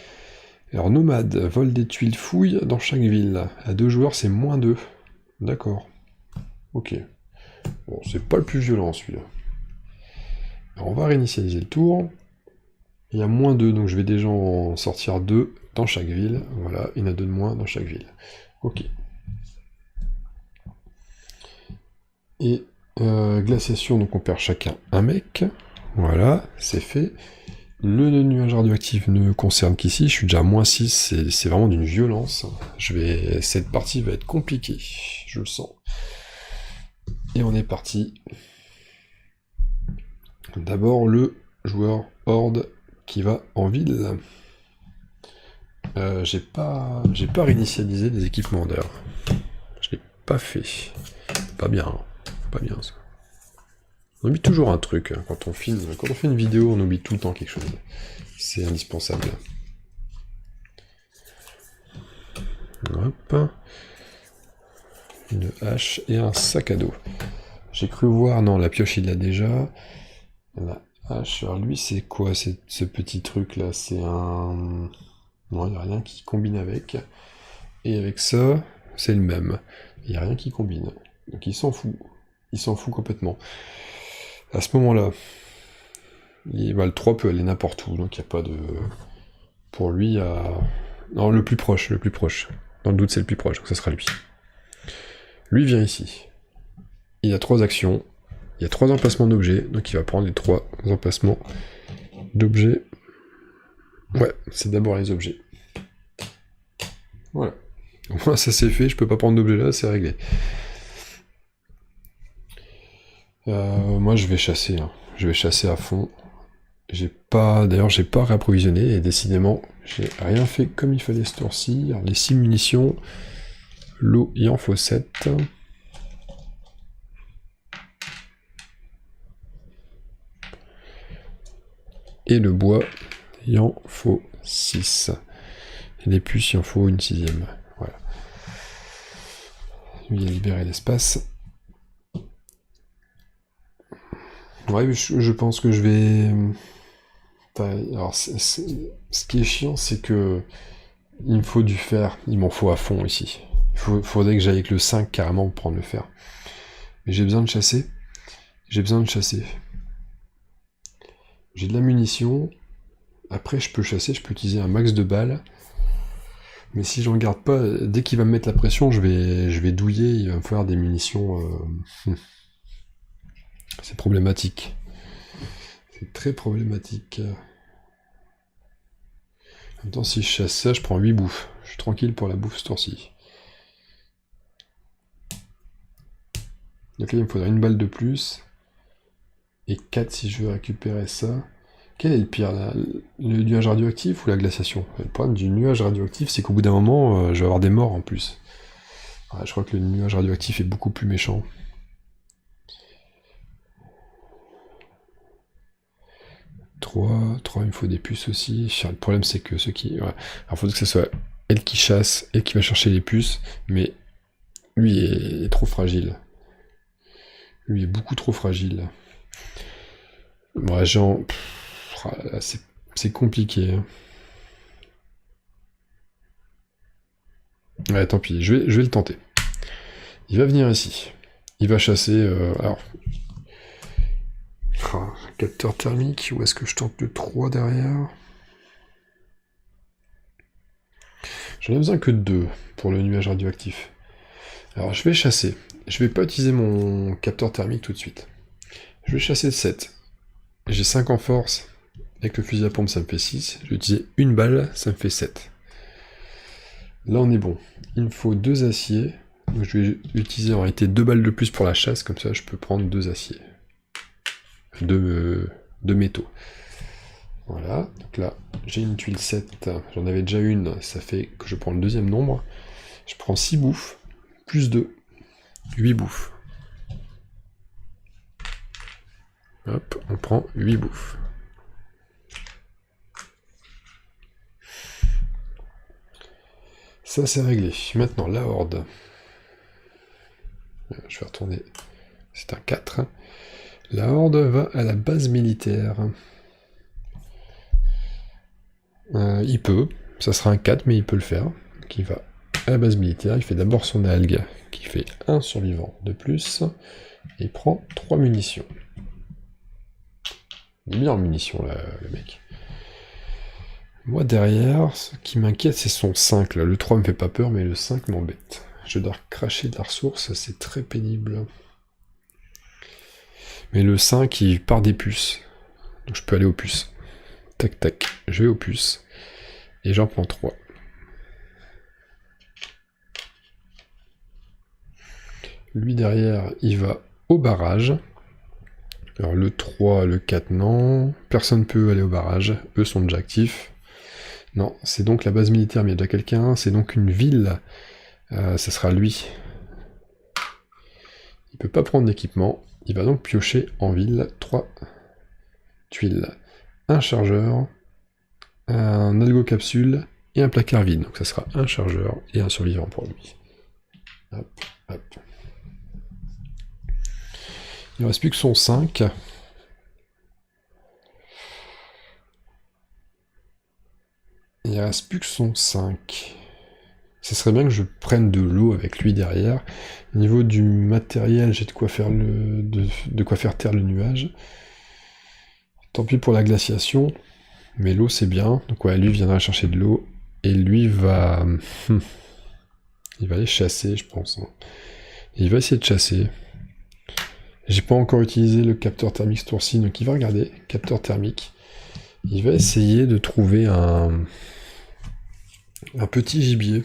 Alors nomade, vol des tuiles fouilles dans chaque ville. À 2 joueurs c'est -2. D'accord. Ok. Bon, c'est pas le plus violent celui-là. Alors on va réinitialiser le tour. Il y a -2, donc je vais déjà en sortir 2 dans chaque ville. Voilà, il y en a 2 de moins dans chaque ville. Ok. Et glaciation, donc on perd chacun un mec. Voilà, c'est fait. Le nuage radioactif ne concerne qu'ici, je suis déjà à -6, c'est vraiment d'une violence. Cette partie va être compliquée, je le sens. Et on est parti. D'abord le joueur horde qui va en ville. J'ai pas réinitialisé les équipements d'ailleurs. Je l'ai pas fait. Pas bien, hein. Pas bien ça. On oublie toujours un truc, hein. Quand on fait une vidéo, on oublie tout le temps quelque chose. C'est indispensable. Hop. Une hache et un sac à dos. J'ai cru voir... Non, la pioche, il l'a déjà. La hache, alors lui, c'est quoi ce petit truc-là? C'est un... Non, il n'y a rien qui combine avec. Et avec ça, c'est le même. Il n'y a rien qui combine. Donc il s'en fout. Il s'en fout complètement. À ce moment-là, le 3 peut aller n'importe où, donc il n'y a pas de... Pour lui, il y a... Non, le plus proche. Dans le doute, c'est le plus proche, donc ça sera lui. Lui vient ici. Il a 3 actions. Il y a 3 emplacements d'objets, donc il va prendre les 3 emplacements d'objets. Ouais, c'est d'abord les objets. Voilà. Moi, ça c'est fait, je peux pas prendre d'objets là, c'est réglé. Moi, je vais chasser. Hein. Je vais chasser à fond. D'ailleurs, j'ai pas réapprovisionné, et décidément, j'ai rien fait comme il fallait ce tour-ci. Alors, les 6 munitions, l'eau, il en faut 7. Et le bois, il en faut 6. Et les puces, il en faut une 6e. Voilà. Lui, il a libéré l'espace. Ouais, je pense que je vais... Alors, ce qui est chiant, c'est que il me faut du fer. Il m'en faut à fond ici. Il faudrait que j'aille avec le 5 carrément pour prendre le fer. Mais j'ai besoin de chasser. J'ai de la munition. Après, je peux chasser, je peux utiliser un max de balles. Mais si j'en garde pas, dès qu'il va me mettre la pression, je vais douiller, il va me falloir des munitions. C'est problématique. C'est très problématique. En même temps, si je chasse ça, je prends 8 bouffes. Je suis tranquille pour la bouffe ce tour-ci. Donc là, il me faudrait une balle de plus. Et 4 si je veux récupérer ça. Quel est le pire là? Le nuage radioactif ou la glaciation? Le problème du nuage radioactif, c'est qu'au bout d'un moment, je vais avoir des morts en plus. Ouais, je crois que le nuage radioactif est beaucoup plus méchant. 3, 3, il me faut des puces aussi. Le problème, c'est que ceux qui... Ouais. Alors, il faut que ce soit elle qui chasse, elle qui va chercher les puces, mais lui est trop fragile. Lui est beaucoup trop fragile. Moi, Jean... c'est compliqué. Hein. Ouais, tant pis, je vais le tenter. Il va venir ici. Il va chasser... alors... capteur thermique, ou est-ce que je tente le 3 derrière? J'en ai besoin que de 2 pour le nuage radioactif. Alors je vais chasser. Je vais pas utiliser mon capteur thermique tout de suite. Je vais chasser le 7. J'ai 5 en force. Avec le fusil à pompe, ça me fait 6. Je vais utiliser une balle, ça me fait 7. Là, on est bon. Il me faut 2 aciers. Donc je vais utiliser en réalité 2 balles de plus pour la chasse. Comme ça, je peux prendre 2 aciers. 2 métaux. Voilà. Donc là, j'ai une tuile 7. J'en avais déjà une. Ça fait que je prends le deuxième nombre. Je prends 6 bouffes. Plus 2. 8 bouffes. Hop, on prend 8 bouffes. Ça, c'est réglé. Maintenant, la horde. Je vais retourner. C'est un 4. La horde va à la base militaire. Il peut. Ça sera un 4, mais il peut le faire. Donc, il va à la base militaire. Il fait d'abord son algue, qui fait 1 survivant de plus. Et il prend 3 munitions. Il est bien en munitions, là, le mec. Moi, derrière, ce qui m'inquiète, c'est son 5, là. Le 3 me fait pas peur, mais le 5 m'embête. Je dois cracher de la ressource, c'est très pénible. Mais le 5, il part des puces. Donc je peux aller aux puces. Tac, tac. Je vais aux puces. Et j'en prends 3. Lui, derrière, il va au barrage. Alors le 3, le 4, non. Personne ne peut aller au barrage. Eux sont déjà actifs. Non, c'est donc la base militaire, mais il y a déjà quelqu'un. C'est donc une ville. Ça sera lui. Il peut pas prendre d'équipement. Il va donc piocher en ville 3 tuiles. Un chargeur, un algo-capsule et un placard vide. Donc ça sera un chargeur et un survivant pour lui. Hop, hop. Il ne reste plus que son 5. Il ne reste plus que son 5. Ça serait bien que je prenne de l'eau avec lui derrière. Au niveau du matériel, j'ai de quoi faire de quoi faire taire le nuage. Tant pis pour la glaciation, mais l'eau c'est bien. Donc ouais, lui viendra chercher de l'eau et lui va, il va aller chasser, je pense. Il va essayer de chasser. J'ai pas encore utilisé le capteur thermique ce tour-ci, donc il va regarder capteur thermique. Il va essayer de trouver un petit gibier.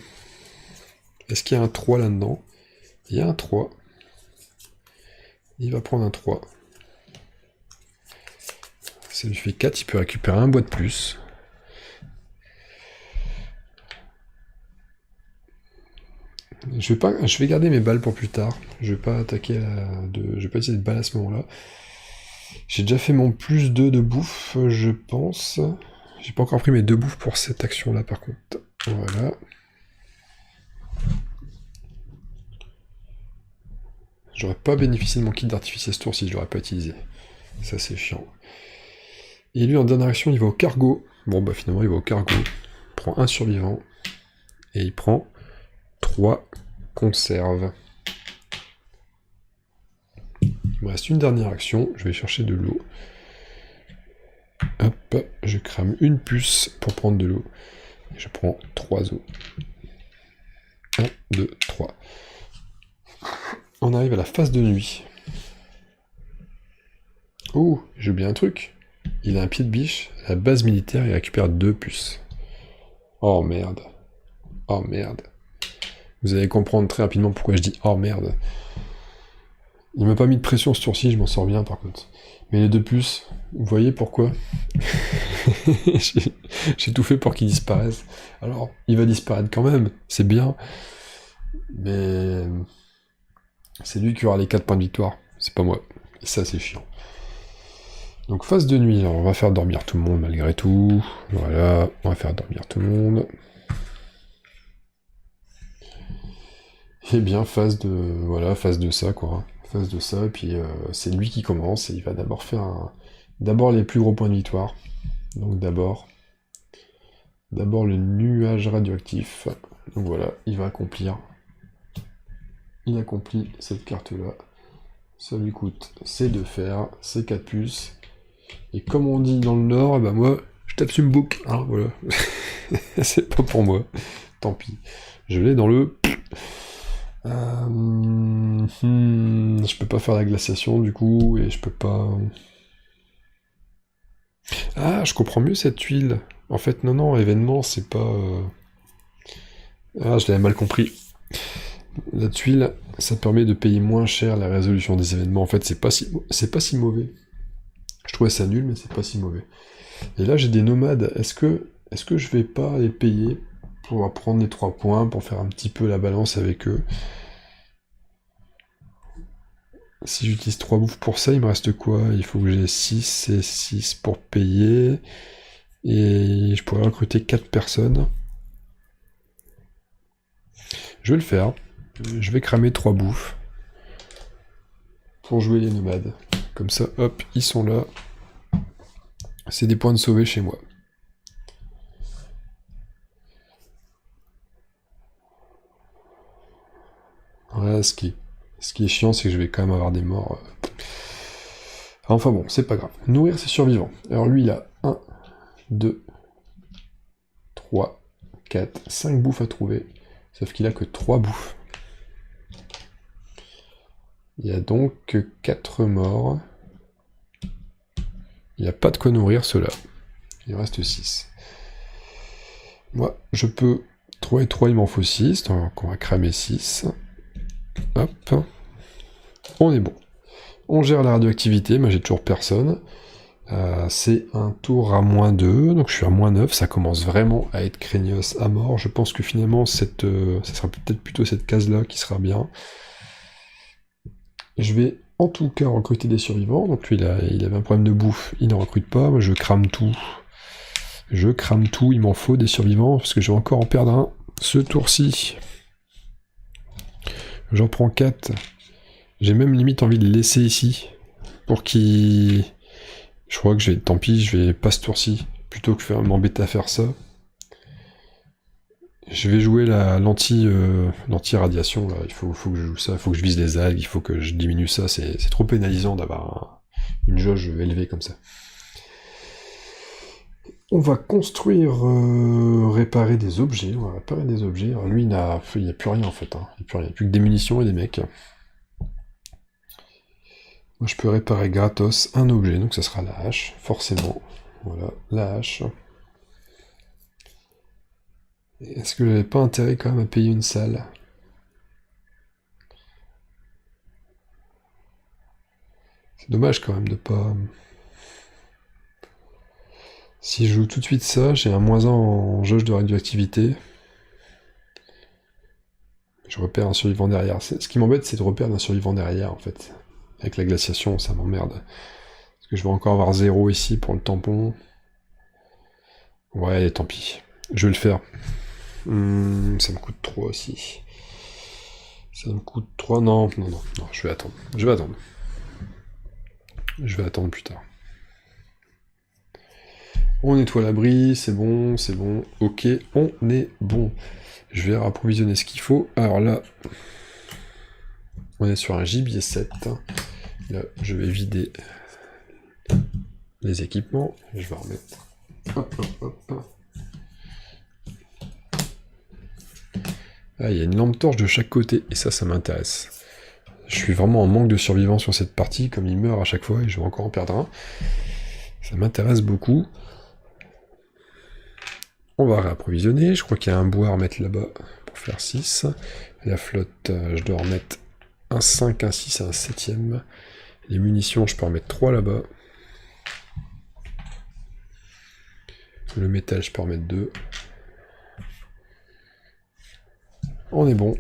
Est-ce qu'il y a un 3 là-dedans? Il y a un 3. Il va prendre un 3. Ça lui fait 4, il peut récupérer un bois de plus. Je vais garder mes balles pour plus tard. Je vais pas attaquer je vais pas utiliser de balles à ce moment-là. J'ai déjà fait mon plus 2 de bouffe, je pense. J'ai pas encore pris mes 2 bouffes pour cette action-là, par contre. Voilà. J'aurais pas bénéficié de mon kit d'artificier ce tour si je l'aurais pas utilisé. Ça, c'est chiant. Et lui, en dernière action, il va au cargo. Bon, bah finalement, il va au cargo. Il prend un survivant. Et il prend 3 conserves. Il me reste une dernière action. Je vais chercher de l'eau. Hop, je crame une puce pour prendre de l'eau. Et je prends 3 os. 1, 2, 3. On arrive à la phase de nuit. Oh, j'ai oublié un truc. Il a un pied de biche. À la base militaire, il récupère 2 puces. Oh merde. Oh merde. Vous allez comprendre très rapidement pourquoi je dis oh merde. Il m'a pas mis de pression ce tour-ci, je m'en sors bien par contre. Mais les 2 puces, vous voyez pourquoi? J'ai tout fait pour qu'il disparaisse. Alors, il va disparaître quand même, c'est bien. Mais c'est lui qui aura les 4 points de victoire. C'est pas moi. Et ça, c'est chiant. Donc phase de nuit, alors on va faire dormir tout le monde malgré tout. Voilà, on va faire dormir tout le monde. Et bien phase de... Voilà, phase de ça quoi. Phase de ça, et puis c'est lui qui commence, et il va d'abord faire d'abord les plus gros points de victoire. Donc d'abord le nuage radioactif. Donc voilà, il va accomplir. Il accomplit cette carte-là. Ça lui coûte ses 2 fers, ses 4 puces. Et comme on dit dans le Nord, bah moi, je tape sur une boucle. Hein, voilà. C'est pas pour moi. Tant pis. Je l'ai dans le... je peux pas faire la glaciation du coup, et je peux pas... Ah, je comprends mieux cette tuile. En fait, non, événement, c'est pas... Ah, je l'avais mal compris. La tuile, ça permet de payer moins cher la résolution des événements. En fait, c'est pas si mauvais. Je trouvais ça nul, mais c'est pas si mauvais. Et là, j'ai des nomades. Est-ce que je vais pas les payer pour prendre les 3 points, pour faire un petit peu la balance avec eux? Si j'utilise 3 bouffes pour ça, il me reste quoi? Il faut que j'ai 6 et 6 pour payer. Et je pourrais recruter 4 personnes. Je vais le faire. Je vais cramer 3 bouffes pour jouer les nomades. Comme ça, hop, ils sont là. C'est des points de sauver chez moi. Voilà, ce qui est chiant, c'est que je vais quand même avoir des morts. Enfin bon, c'est pas grave. Nourrir ses survivants. Alors lui, il a 1, 2, 3, 4, 5 bouffes à trouver. Sauf qu'il a que 3 bouffes. Il y a donc 4 morts. Il n'y a pas de quoi nourrir ceux-là. Il reste 6. Moi, je peux... 3 et 3, il m'en faut 6. Donc on va cramer 6. Hop. On est bon. On gère la radioactivité. Moi, j'ai toujours personne. C'est un tour à -2. Donc je suis à -9. Ça commence vraiment à être craignos à mort. Je pense que finalement, ça sera peut-être plutôt cette case-là qui sera bien. Je vais en tout cas recruter des survivants. Donc lui, il avait un problème de bouffe. Il ne recrute pas. Moi, je crame tout. Je crame tout. Il m'en faut des survivants parce que je vais encore en perdre un ce tour-ci. J'en prends 4. J'ai même limite envie de le laisser ici. Pour qu'il... Je crois que je vais... Tant pis, je vais pas ce tour-ci. Plutôt que m'embêter à faire ça. Je vais jouer l'anti-radiation, là. Il faut que je joue ça. Il faut que je vise les algues. Il faut que je diminue ça. C'est trop pénalisant d'avoir une jauge élevée comme ça. On va construire... réparer des objets. On va réparer des objets. Alors lui, il n'y a plus rien en fait. Hein. Il n'y a plus que des munitions et des mecs. Moi, je peux réparer gratos un objet, donc ça sera la hache, forcément. Voilà, la hache. Est-ce que j'avais pas intérêt quand même à payer une salle? C'est dommage quand même de pas... Si je joue tout de suite ça, j'ai un -1 en jauge de radioactivité. Je repère un survivant derrière. Ce qui m'embête, c'est de reperdre un survivant derrière, en fait. Avec la glaciation, ça m'emmerde. Parce que je vais encore avoir 0 ici pour le tampon. Ouais, tant pis. Je vais le faire. Ça me coûte 3 aussi. Ça me coûte 3... Non, je vais attendre. Je vais attendre plus tard. On nettoie l'abri, c'est bon, ok, on est bon. Je vais approvisionner ce qu'il faut. Alors là, on est sur un gibier 7. Là, je vais vider les équipements. Je vais remettre... Hop. Ah, il y a une lampe torche de chaque côté, et ça m'intéresse. Je suis vraiment en manque de survivants sur cette partie, comme il meurt à chaque fois, et je vais encore en perdre un. Ça m'intéresse beaucoup. On va réapprovisionner, je crois qu'il y a un bois à remettre là-bas pour faire 6. La flotte, je dois remettre un 5, un 6 et un 7ème. Les munitions, je peux en mettre 3 là-bas. Le métal, je peux en mettre 2. On est bon.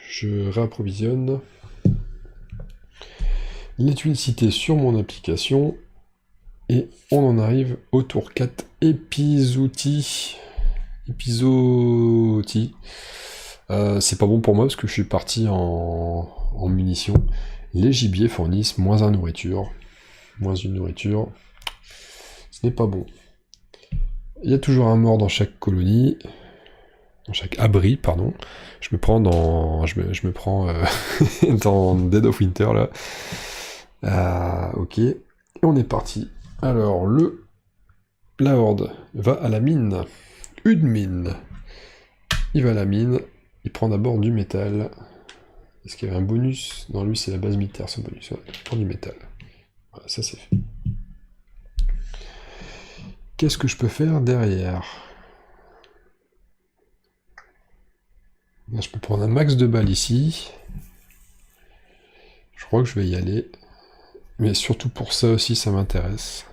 Je réapprovisionne. les tuiles citées sur mon application. Et on en arrive au tour 4, Epizootie. C'est pas bon pour moi parce que je suis parti en munitions. Les gibiers fournissent moins 1 nourriture. Moins une nourriture. Ce n'est pas bon. Il y a toujours un mort dans chaque colonie. Dans chaque abri, pardon. Je me prends dans dans Dead of Winter là. Ok. Et on est parti. Alors la horde va à la mine. Une mine. Il va à la mine. Il prend d'abord du métal. Est-ce qu'il y avait un bonus? Non, lui c'est la base militaire, ce bonus. Ouais, il prend du métal. Voilà, ça c'est fait. Qu'est-ce que je peux faire derrière? Là, je peux prendre un max de balles ici. Je crois que je vais y aller. Mais surtout pour ça aussi, ça m'intéresse.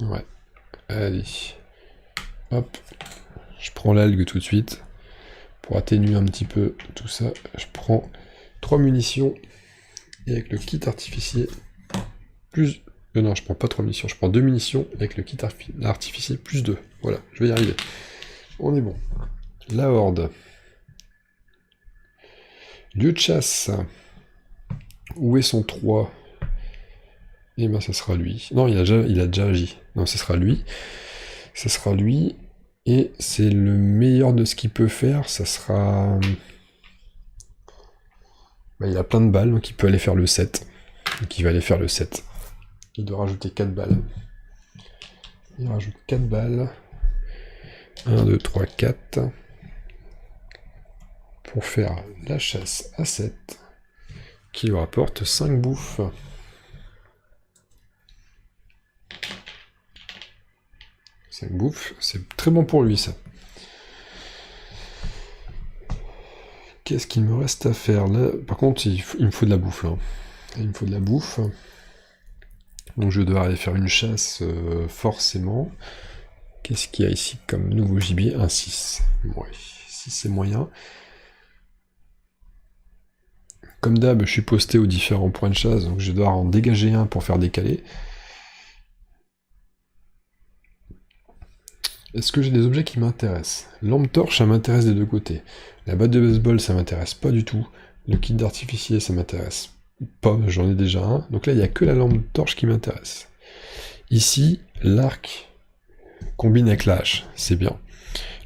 Ouais. Allez. Hop. Je prends l'algue tout de suite. Pour atténuer un petit peu tout ça. Je prends 3 munitions. Et avec le kit artificier, plus... non, je prends pas 3 munitions. Je prends 2 munitions avec le kit artificier plus 2. Voilà, je vais y arriver. On est bon. La horde. Lieu de chasse. Où est son 3? Eh ben ça sera lui. Non, il a déjà agi. Non, ce sera lui. Ce sera lui. Et c'est le meilleur de ce qu'il peut faire. Ça sera... Bah, il a plein de balles, donc il peut aller faire le 7. Donc il va aller faire le 7. Il doit rajouter 4 balles. Il rajoute 4 balles. 1, 2, 3, 4. Pour faire la chasse à 7. Qui lui rapporte 5 bouffes. 5 bouffes, c'est très bon pour lui ça. Qu'est-ce qu'il me reste à faire là? Par contre, il me faut de la bouffe là. Il me faut de la bouffe. Donc je vais devoir aller faire une chasse forcément. Qu'est-ce qu'il y a ici comme nouveau gibier? Un 6. Ouais, 6 c'est moyen. Comme d'hab, je suis posté aux différents points de chasse, donc je vais devoir en dégager un pour faire décaler. Est-ce que j'ai des objets qui m'intéressent? Lampe torche, ça m'intéresse des deux côtés. La batte de baseball, ça m'intéresse pas du tout. Le kit d'artificier, ça m'intéresse pas, j'en ai déjà un. Donc là, il n'y a que la lampe torche qui m'intéresse. Ici, l'arc combine avec la hache, c'est bien.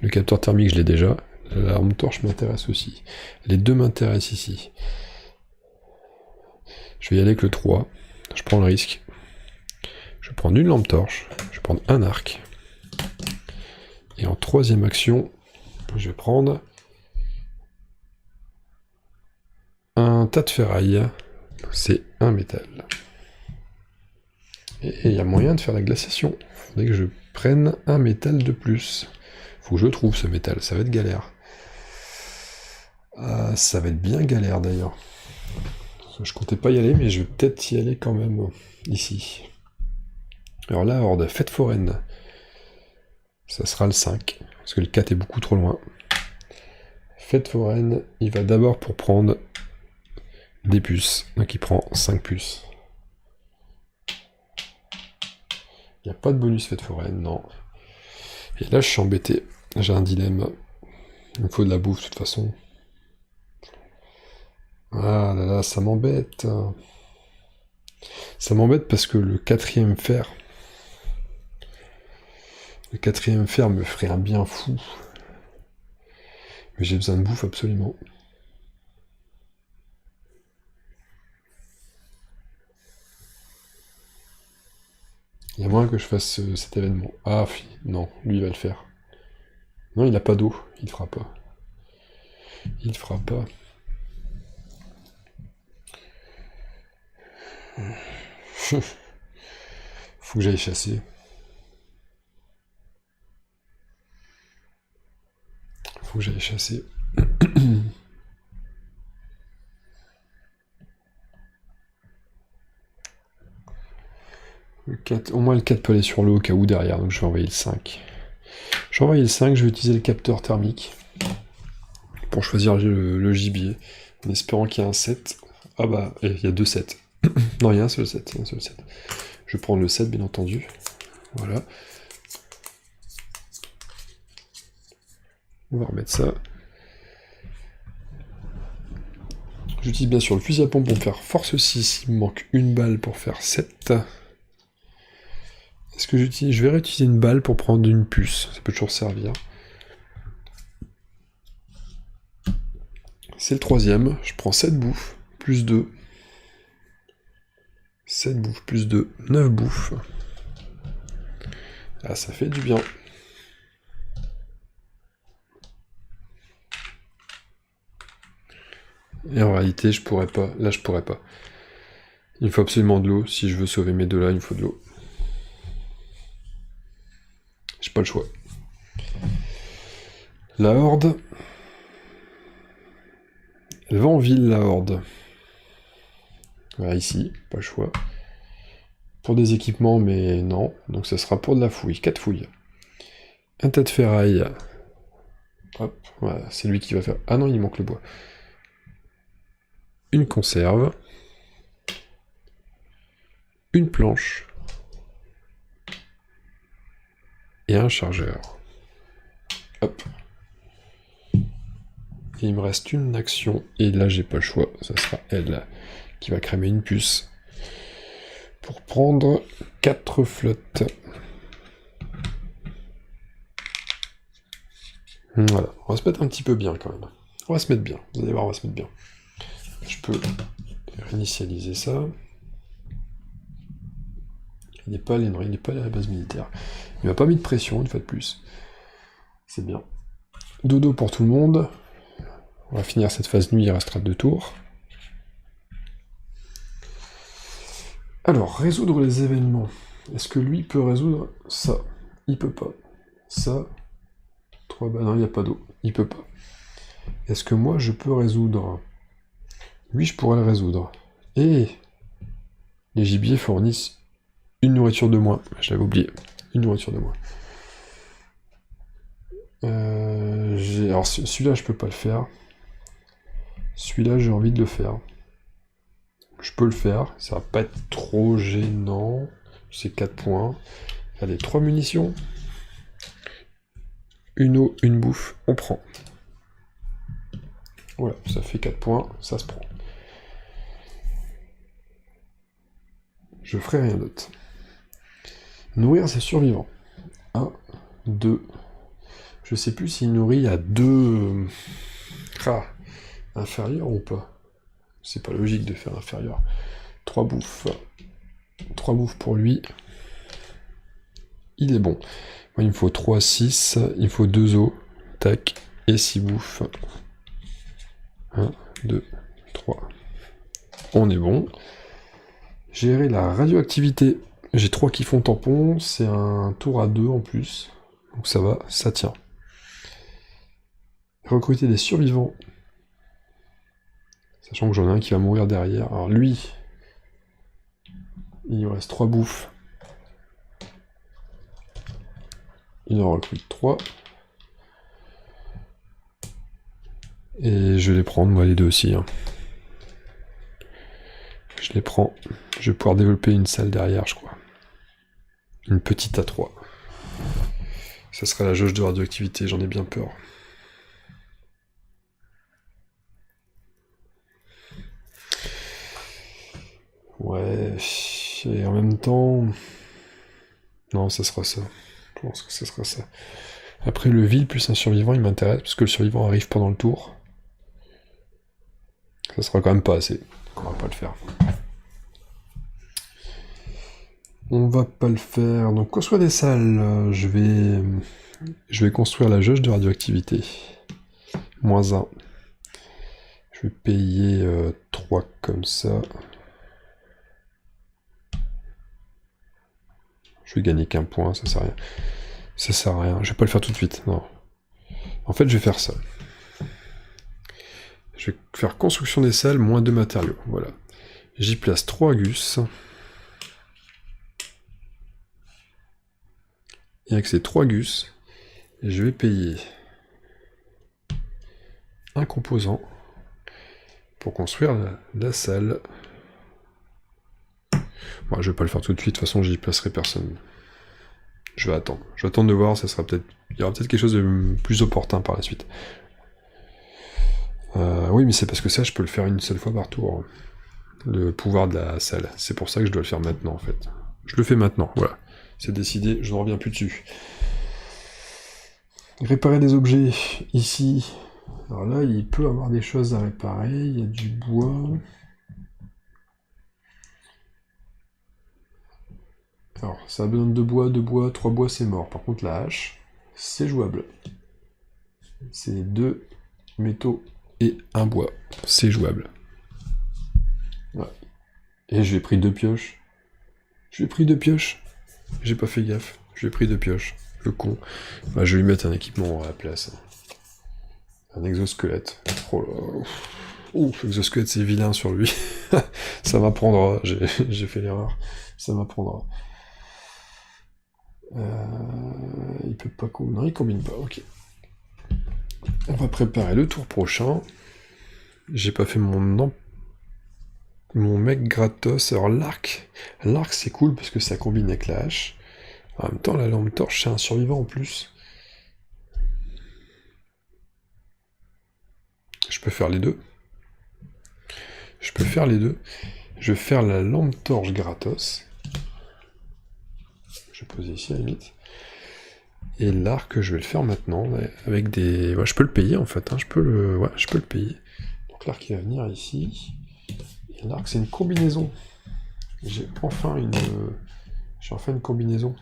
Le capteur thermique, je l'ai déjà. La lampe torche m'intéresse aussi. Les deux m'intéressent ici. Je vais y aller avec le 3. Je prends le risque. Je vais prendre une lampe torche. Je vais prendre un arc. Et en troisième action, je vais prendre un tas de ferraille. C'est un métal. Et il y a moyen de faire la glaciation. Il faudrait que je prenne un métal de plus. Faut que je trouve ce métal, ça va être galère. Ça va être bien galère d'ailleurs. Je comptais pas y aller, mais je vais peut-être y aller quand même, ici. Alors la horde, fête foraine. Ça sera le 5, parce que le 4 est beaucoup trop loin. Fête foraine, il va d'abord pour prendre des puces. Donc il prend 5 puces. Il n'y a pas de bonus fête foraine, non. Et là je suis embêté. J'ai un dilemme. Il me faut de la bouffe de toute façon. Ah là là, ça m'embête. Ça m'embête parce que le quatrième fer... Le quatrième fer me ferait un bien fou. Mais j'ai besoin de bouffe absolument. Il y a moyen que je fasse cet événement. Ah, non, lui il va le faire. Non, il a pas d'eau, il le fera pas. Il le fera pas. Faut que j'aille chasser. Faut que j'aille chasser. Le 4, au moins le 4 peut aller sur l'eau au cas où derrière, donc je vais envoyer le 5. Je vais envoyer le 5, je vais utiliser le capteur thermique pour choisir le gibier. En espérant qu'il y ait un 7. Ah bah, il y a 2 7. Non, il y a un seul 7, Je vais prendre le 7, bien entendu. Voilà. On va remettre ça. J'utilise bien sûr le fusil à pompe pour me faire force 6. Il me manque une balle pour faire 7. Est-ce que j'utilise... Je vais réutiliser une balle pour prendre une puce. Ça peut toujours servir. C'est le 3ème. Je prends 7 bouffes, plus 2. 7 bouffes, plus 2. 9 bouffes. Ah, ça fait du bien. Et en réalité, je pourrais pas. Là, je pourrais pas. Il me faut absolument de l'eau. Si je veux sauver mes deux là, il me faut de l'eau. J'ai pas le choix. La horde. Elle va en ville, la horde. Voilà, ici, pas le choix. Pour des équipements, mais non. Donc ça sera pour de la fouille. 4 fouilles. Un tas de ferraille. Hop, voilà, c'est lui qui va faire... Ah non, il manque le bois. Une conserve. Une planche. Et un chargeur. Hop. Et il me reste une action, et là j'ai pas le choix, ça sera elle qui va cramer une puce pour prendre 4 flottes. Voilà, on va se mettre un petit peu bien quand même. On va se mettre bien, vous allez voir, on va se mettre bien. Je peux réinitialiser ça. Il n'est pas à la base militaire. Il m'a pas mis de pression une fois de plus. C'est bien. Dodo pour tout le monde. On va finir cette phase nuit, il restera 2 tours. Alors, résoudre les événements. Est-ce que lui peut résoudre ça? Il peut pas. Ça, 3 balles, non, il n'y a pas d'eau. Il peut pas. Est-ce que moi, je peux résoudre? Lui, je pourrais le résoudre. Et les gibiers fournissent une nourriture de moins. Je l'avais oublié. Une nourriture de moins. Alors, celui-là, je peux pas le faire. Celui-là, j'ai envie de le faire. Je peux le faire, ça va pas être trop gênant. C'est 4 points. Allez, 3 munitions. Une eau, une bouffe, on prend. Voilà, ça fait 4 points, ça se prend. Je ferai rien d'autre. Nourrir ses survivants. 1, 2. Je sais plus s'il nourrit à 2... Ah, inférieur ou pas? C'est pas logique de faire inférieur. 3 bouffes. 3 bouffes pour lui. Il est bon. Moi, il me faut 3, 6. Il me faut 2 os. Tac. Et 6 bouffes. 1, 2, 3. On est bon. Gérer la radioactivité. J'ai 3 qui font tampon. C'est un tour à 2 en plus. Donc ça va, ça tient. Recruter des survivants. Sachant que j'en ai un qui va mourir derrière. Alors lui, il lui reste 3 bouffes. Il en recrute 3. Et je vais les prendre, moi les deux aussi. Hein. Je les prends. Je vais pouvoir développer une salle derrière, je crois. Une petite A3. Ça sera la jauge de radioactivité, j'en ai bien peur. Ouais, et en même temps... Non, ça sera ça. Je pense que ça sera ça. Après, le ville plus un survivant, il m'intéresse, parce que le survivant arrive pendant le tour. Ça sera quand même pas assez. On va pas le faire. On va pas le faire. Donc, construire des salles. Je vais construire la jauge de radioactivité. -1. Je vais payer 3 comme ça. Je vais gagner qu'un point, ça sert à rien. Ça sert à rien. Je vais pas le faire tout de suite, non. En fait, je vais faire ça. Je vais faire construction des salles, -2 matériaux. Voilà. J'y place 3 gus. Et avec ces 3 gus, je vais payer un composant pour construire la salle. Bon, je vais pas le faire tout de suite, de toute façon j'y placerai personne. Je vais attendre. Je vais attendre de voir, ça sera peut-être. Il y aura peut-être quelque chose de plus opportun par la suite. Oui, mais c'est parce que ça, je peux le faire une seule fois par tour. Le pouvoir de la salle. C'est pour ça que je dois le faire maintenant, en fait. Je le fais maintenant, voilà. C'est décidé, je ne reviens plus dessus. Réparer des objets, ici. Alors là, il peut avoir des choses à réparer. Il y a du bois. Alors, ça a besoin de 2 bois, 3 bois, c'est mort. Par contre, la hache, c'est jouable. C'est 2 métaux et 1 bois. C'est jouable. Ouais. Et j'ai pris 2 pioches. J'ai pris 2 pioches. J'ai pas fait gaffe. J'ai pris 2 pioches. Le con. Bah, je vais lui mettre un équipement à la place. Un exosquelette. Oh là. Ouf, exosquelette, c'est vilain sur lui. Ça m'apprendra. J'ai fait l'erreur. Ça m'apprendra. Il peut pas combiner. Non, il combine pas. Ok. On va préparer le tour prochain. J'ai pas fait mon mec gratos. Alors l'arc. L'arc, c'est cool parce que ça combine avec la hache. En même temps, la lampe torche, c'est un survivant en plus. Je peux faire les deux. Je peux faire les deux. Je vais faire la lampe torche gratos. Je vais poser ici à la limite. Et l'arc, je vais le faire maintenant, avec des... Ouais, je peux le payer en fait, hein. Je peux le payer. Donc l'arc, il va venir ici. Et l'arc, c'est une combinaison. J'ai enfin une combinaison.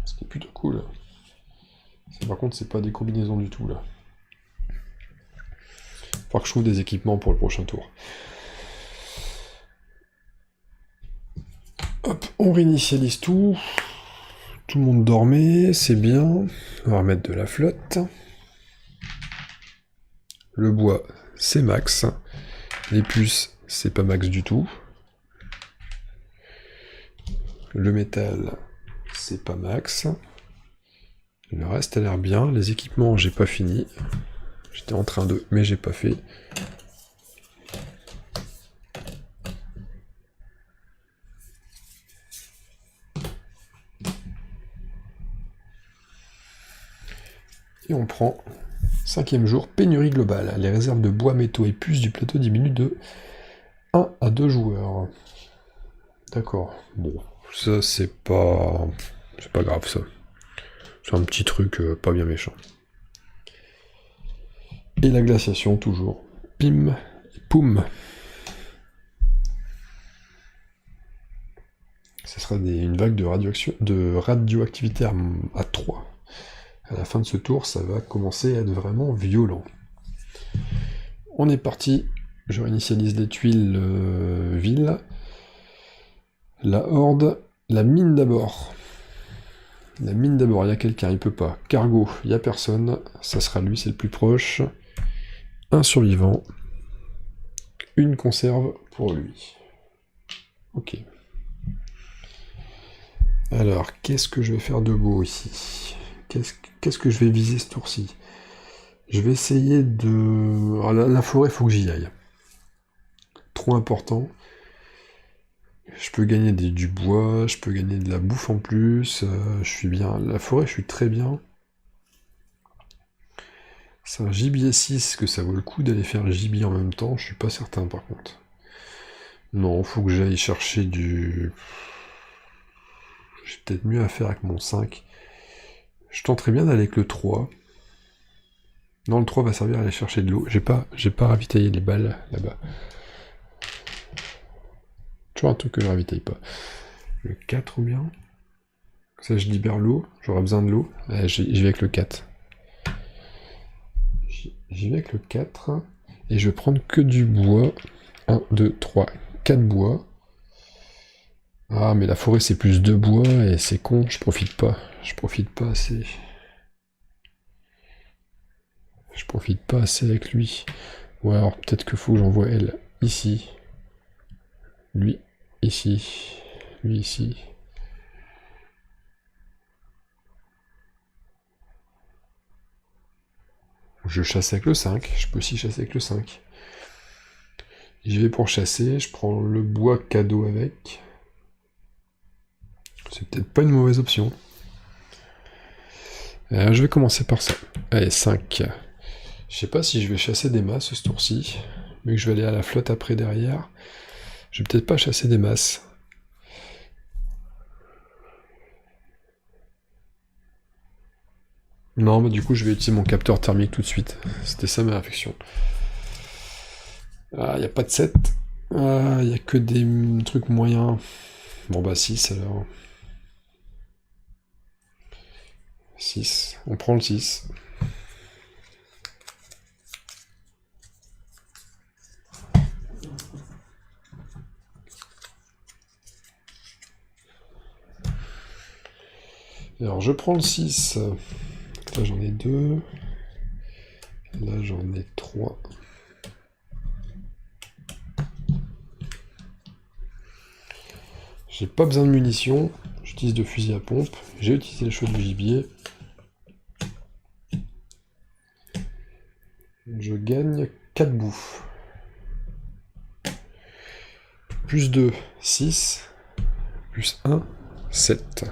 Ce qui est plutôt cool. Par contre, c'est pas des combinaisons du tout, là. Faut que je trouve des équipements pour le prochain tour. Hop, on réinitialise tout. Tout le monde dormait, c'est bien. On va remettre de la flotte. Le bois, c'est max. Les puces, c'est pas max du tout. Le métal, c'est pas max. Le reste a l'air bien. Les équipements, j'ai pas fini. J'étais en train de, mais j'ai pas fait. Et on prend 5e jour, pénurie globale. Les réserves de bois, métaux et puces du plateau diminuent de 1 à 2 joueurs. D'accord. Bon, ça c'est pas grave ça. C'est un petit truc pas bien méchant. Et la glaciation toujours. Pim et poum. Ce sera une vague de radioactivité à 3. À la fin de ce tour, ça va commencer à être vraiment violent. On est parti. Je réinitialise les tuiles villes. La horde. La mine d'abord. La mine d'abord, il y a quelqu'un, il peut pas. Cargo, il y a personne. Ça sera lui, c'est le plus proche. Un survivant. Une conserve pour lui. Ok. Alors, qu'est-ce que je vais faire de beau ici? Qu'est-ce que je vais viser ce tour-ci? Je vais essayer de... Alors, la forêt, il faut que j'y aille. Trop important. Je peux gagner du bois, je peux gagner de la bouffe en plus, je suis bien. La forêt, je suis très bien. C'est un gibier 6, que ça vaut le coup d'aller faire le gibier en même temps, je suis pas certain par contre. Non, faut que j'aille chercher du... J'ai peut-être mieux à faire avec mon 5. Je tenterais bien d'aller avec le 3. Non, le 3 va servir à aller chercher de l'eau. J'ai pas ravitaillé les balles là-bas. Toujours un truc que je ravitaille pas. Le 4 ou bien? Ça, je libère l'eau. J'aurai besoin de l'eau. J'y vais avec le 4. J'y vais avec le 4. Et je vais prendre que du bois. 1, 2, 3, 4 bois. Ah, mais la forêt, c'est plus de bois, et c'est con, je profite pas. Je profite pas assez. Je profite pas assez avec lui. Ou alors, peut-être qu'il faut que j'envoie elle ici. Lui, ici. Lui, ici. Je chasse avec le 5, je peux aussi chasser avec le 5. J'y vais pour chasser, je prends le bois cadeau avec. C'est peut-être pas une mauvaise option. Je vais commencer par ça. Allez, 5. Je sais pas si je vais chasser des masses ce tour-ci, mais que je vais aller à la flotte après derrière. Je vais peut-être pas chasser des masses. Non, mais du coup, je vais utiliser mon capteur thermique tout de suite. C'était ça ma réflexion. Ah, il n'y a pas de 7. Ah, il n'y a que des trucs moyens. Bon, bah 6 alors. 6. On prend le 6. Alors, je prends le 6. Là, j'en ai 2. Là, j'en ai 3. J'ai pas besoin de munitions. J'utilise de fusil à pompe. J'ai utilisé le chaud du gibier. Je gagne 4 bouffes. Plus 2, 6. Plus 1, 7.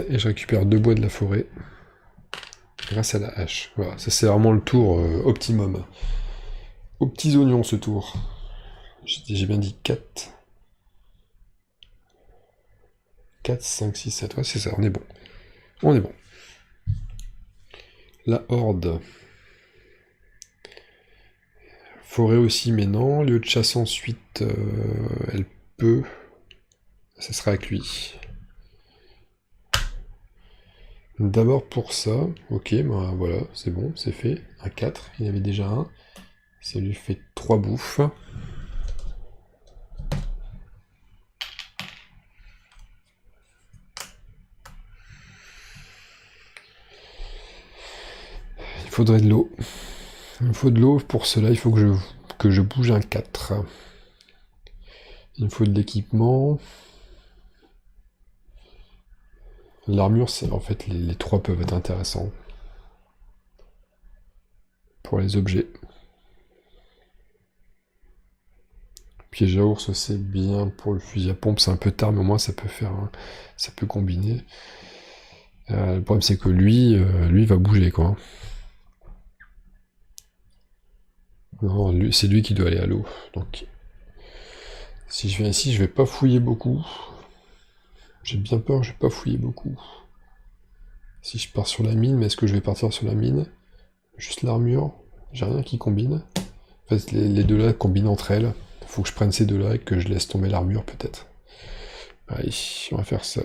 Et je récupère 2 bois de la forêt grâce à la hache. Voilà, ça c'est vraiment le tour optimum. Aux petits oignons ce tour. J'ai bien dit 4. 4, 5, 6, 7. Ouais, c'est ça, on est bon. On est bon. La horde. Forêt aussi, mais non. Lieu de chasse ensuite, elle peut. Ça sera avec lui. D'abord pour ça, ok, bah voilà, c'est bon, c'est fait. Un 4, il y en avait déjà un. Ça lui fait 3 bouffes. Il faudrait de l'eau. Il me faut de l'eau, pour cela il faut que je bouge un 4. Il me faut de l'équipement. L'armure, en fait, les 3 peuvent être intéressants. Pour les objets. Piège à ours, c'est bien pour le fusil à pompe, c'est un peu tard, mais au moins ça peut faire, ça peut combiner. Le problème c'est que lui va bouger quoi. Non, c'est lui qui doit aller à l'eau. Donc, si je viens ici, je vais pas fouiller beaucoup. J'ai bien peur, je vais pas fouiller beaucoup. Si je pars sur la mine, mais est-ce que je vais partir sur la mine? Juste l'armure, j'ai rien qui combine. En fait, les deux là combinent entre elles. Faut que je prenne ces deux là et que je laisse tomber l'armure peut-être. Allez, on va faire ça.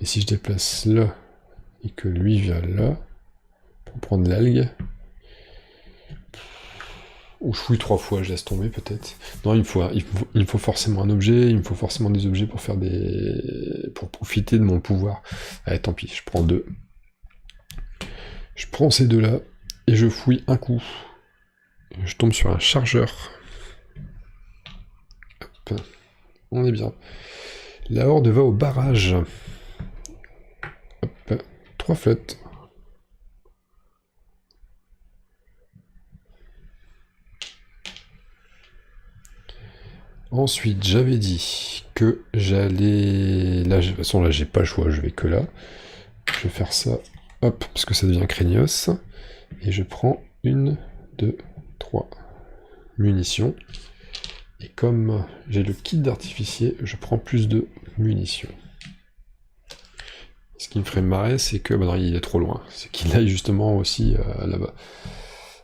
Et si je déplace là, et que lui vient là, pour prendre l'algue, ou je fouille 3 fois, je laisse tomber peut-être. Non, il me faut forcément un objet, il me faut forcément des objets pour faire pour profiter de mon pouvoir. Allez, tant pis, je prends 2. Je prends ces deux là, et je fouille un coup. Je tombe sur un chargeur. Hop, on est bien. La horde va au barrage. Hop, 3 flottes. Ensuite, j'avais dit que j'allais... Là, de toute façon, là, j'ai pas le choix, je vais que là. Je vais faire ça, hop, parce que ça devient craignos. Et je prends 1, 2, 3 munitions. Et comme j'ai le kit d'artificier, je prends plus de munitions. Ce qui me ferait marrer, c'est que... Bah non, il est trop loin. C'est qu'il aille justement aussi là-bas.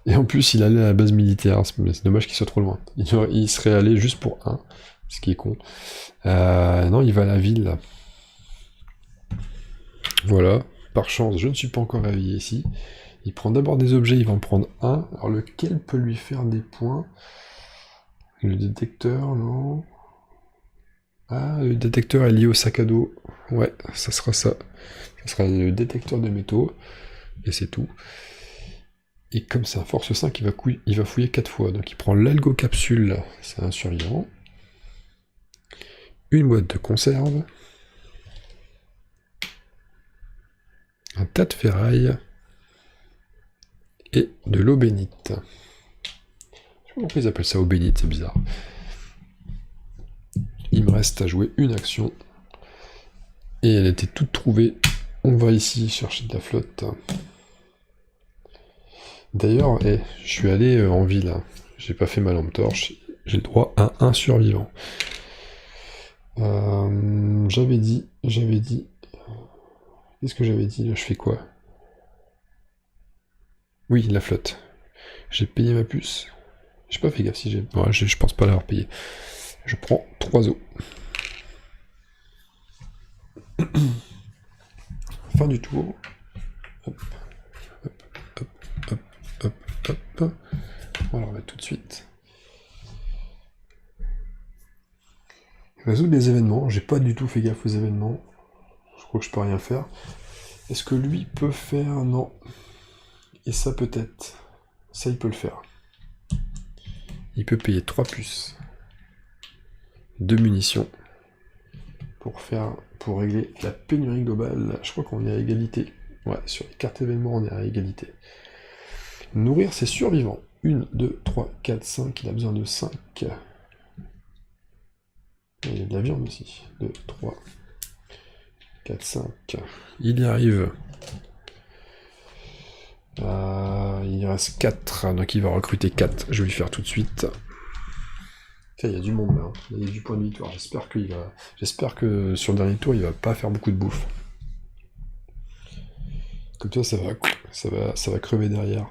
Et en plus, il allait à la base militaire, c'est dommage qu'il soit trop loin. Il serait allé juste pour 1, ce qui est con. Non, il va à la ville, là. Voilà, par chance, je ne suis pas encore réveillé ici. Il prend d'abord des objets, il va en prendre un. Alors lequel peut lui faire des points? Le détecteur, non. Ah, le détecteur est lié au sac à dos. Ouais, ça sera ça. Ça sera le détecteur de métaux. Et c'est tout. Et comme c'est un force 5, il va fouiller 4 fois. Donc il prend l'algo-capsule, c'est un survivant. une boîte de conserve, un tas de ferraille et de l'eau bénite. Je sais pas pourquoi ils appellent ça eau bénite, c'est bizarre. Il me reste à jouer une action. Et elle était toute trouvée. On va ici chercher de la flotte. D'ailleurs, je suis allé en ville. J'ai pas fait ma lampe torche. J'ai le droit à un survivant. J'avais dit... Qu'est-ce que j'avais dit là? Je fais quoi? Oui, la flotte. J'ai payé ma puce. J'ai pas fait gaffe si j'ai... Ouais, je pense pas l'avoir payé. Je prends 3 os. Fin du tour. Hop, hop, hop, hop, hop, hop. On va la remettre tout de suite. Résoudre les événements. J'ai pas du tout fait gaffe aux événements. Je crois que je peux rien faire. Est-ce que lui peut faire? Non. Et ça peut-être. Ça, il peut le faire. Il peut payer 3 puces. 2 munitions. Pour régler la pénurie globale. Je crois qu'on est à égalité. Ouais, sur les cartes événements, on est à égalité. Nourrir ses survivants. 1, 2, 3, 4, 5. Il a besoin de 5. Il y a de la viande aussi. 2, 3, 4, 5. Il y arrive. Il reste 4. Donc il va recruter 4. Je vais lui faire tout de suite. Il y a du monde là. Il y a du point de victoire. J'espère que sur le dernier tour, il va pas faire beaucoup de bouffe. Comme ça va crever derrière.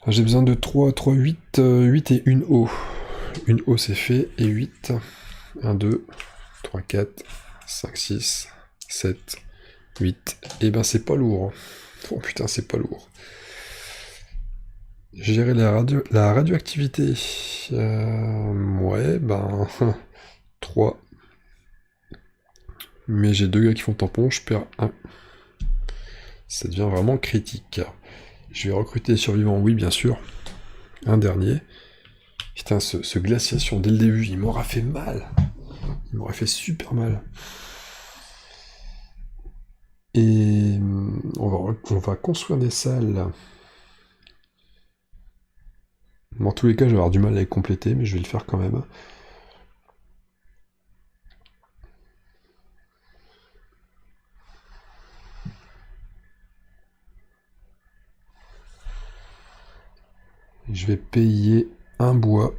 J'ai besoin de 3, 8, 8 et une eau. Une eau c'est fait, et 8. 1, 2, 3, 4, 5, 6, 7, 8. Et ben c'est pas lourd. Oh putain, c'est pas lourd. Gérer la radioactivité. Ouais, ben... 3. Mais j'ai 2 gars qui font tampon, je perds 1. Ça devient vraiment critique. Je vais recruter les survivants, oui, bien sûr. Un dernier. Putain, ce glaciation, dès le début, il m'aura fait mal. Il m'aurait fait super mal. Et on va construire des salles. Dans tous les cas, je vais avoir du mal à les compléter, mais je vais le faire quand même. Je vais payer un bois.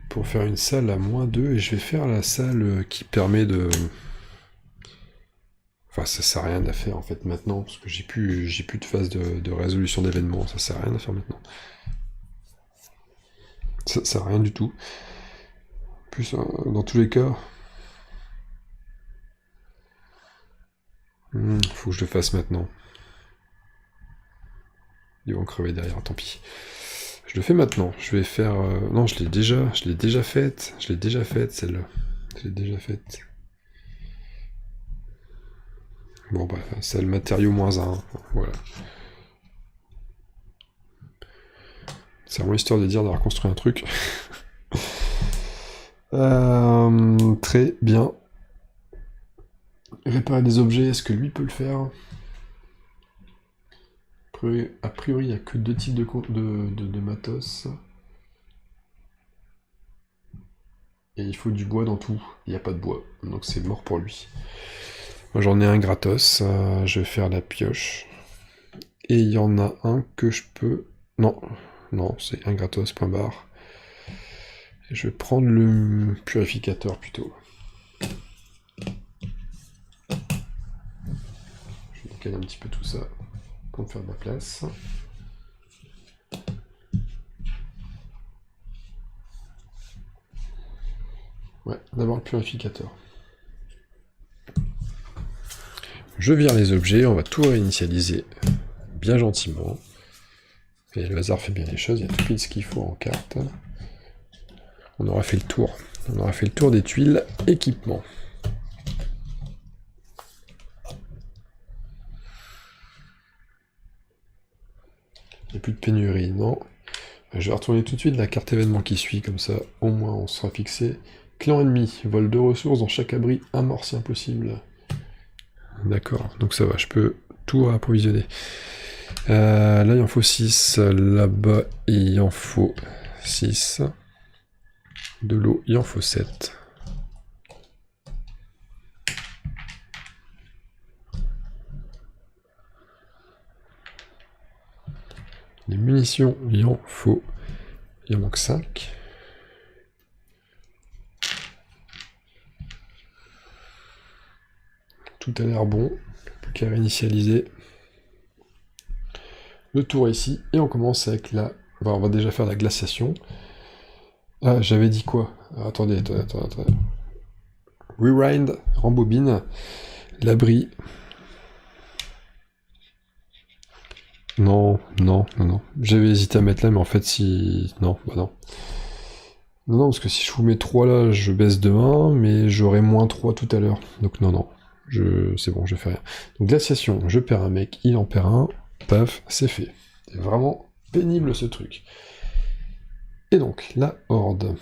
Pour faire une salle à -2, et je vais faire la salle qui permet de... Enfin, ça sert à rien à faire en fait maintenant, parce que j'ai plus de phase de résolution d'événements, ça sert à rien à faire maintenant. Ça sert à rien du tout. En plus, dans tous les cas... faut que je le fasse maintenant. Ils vont crever derrière, tant pis. Je le fais maintenant. Je vais faire... Non, je l'ai déjà faite. Je l'ai déjà faite, celle-là. Je l'ai déjà faite. Bon, bah, c'est le matériau -1. Voilà. C'est vraiment histoire de dire d'avoir construit un truc. Très bien. Réparer des objets, est-ce que lui peut le faire? A priori, il n'y a que 2 types de matos. Et il faut du bois dans tout. Il n'y a pas de bois, donc c'est mort pour lui. Moi j'en ai un gratos, je vais faire la pioche. Et il y en a un que je peux... Non, c'est un gratos, point barre. Et je vais prendre le purificateur plutôt. Je vais décaler un petit peu tout ça pour me faire de la place. Ouais, d'abord le purificateur. Je vire les objets, on va tout réinitialiser bien gentiment. Et le hasard fait bien les choses, il y a tout pile ce qu'il faut en carte. On aura fait le tour. On aura fait le tour des tuiles équipement. Il n'y a plus de pénurie, non. Je vais retourner tout de suite la carte événement qui suit, comme ça, au moins on sera fixé. Clan ennemi, vol 2 ressources dans chaque abri, un mort si impossible. D'accord, donc ça va, je peux tout approvisionner. Là il en faut 6, là-bas il en faut 6. De l'eau, il en faut 7. Les munitions, il en faut... Il en manque 5. Tout a l'air bon, plus qu'à réinitialiser. Le tour ici, et on commence avec la... Enfin, on va déjà faire la glaciation. Ah, j'avais dit quoi? Attendez. Rewind, rembobine, l'abri. Non. J'avais hésité à mettre là, mais en fait, si... Non, bah non. Non, parce que si je vous mets 3 là, je baisse de 1, mais j'aurai moins 3 tout à l'heure. Donc non. C'est bon, je fais rien. Donc glaciation, je perds un mec, il en perd un, paf, c'est fait. C'est vraiment pénible ce truc. Et donc, la horde.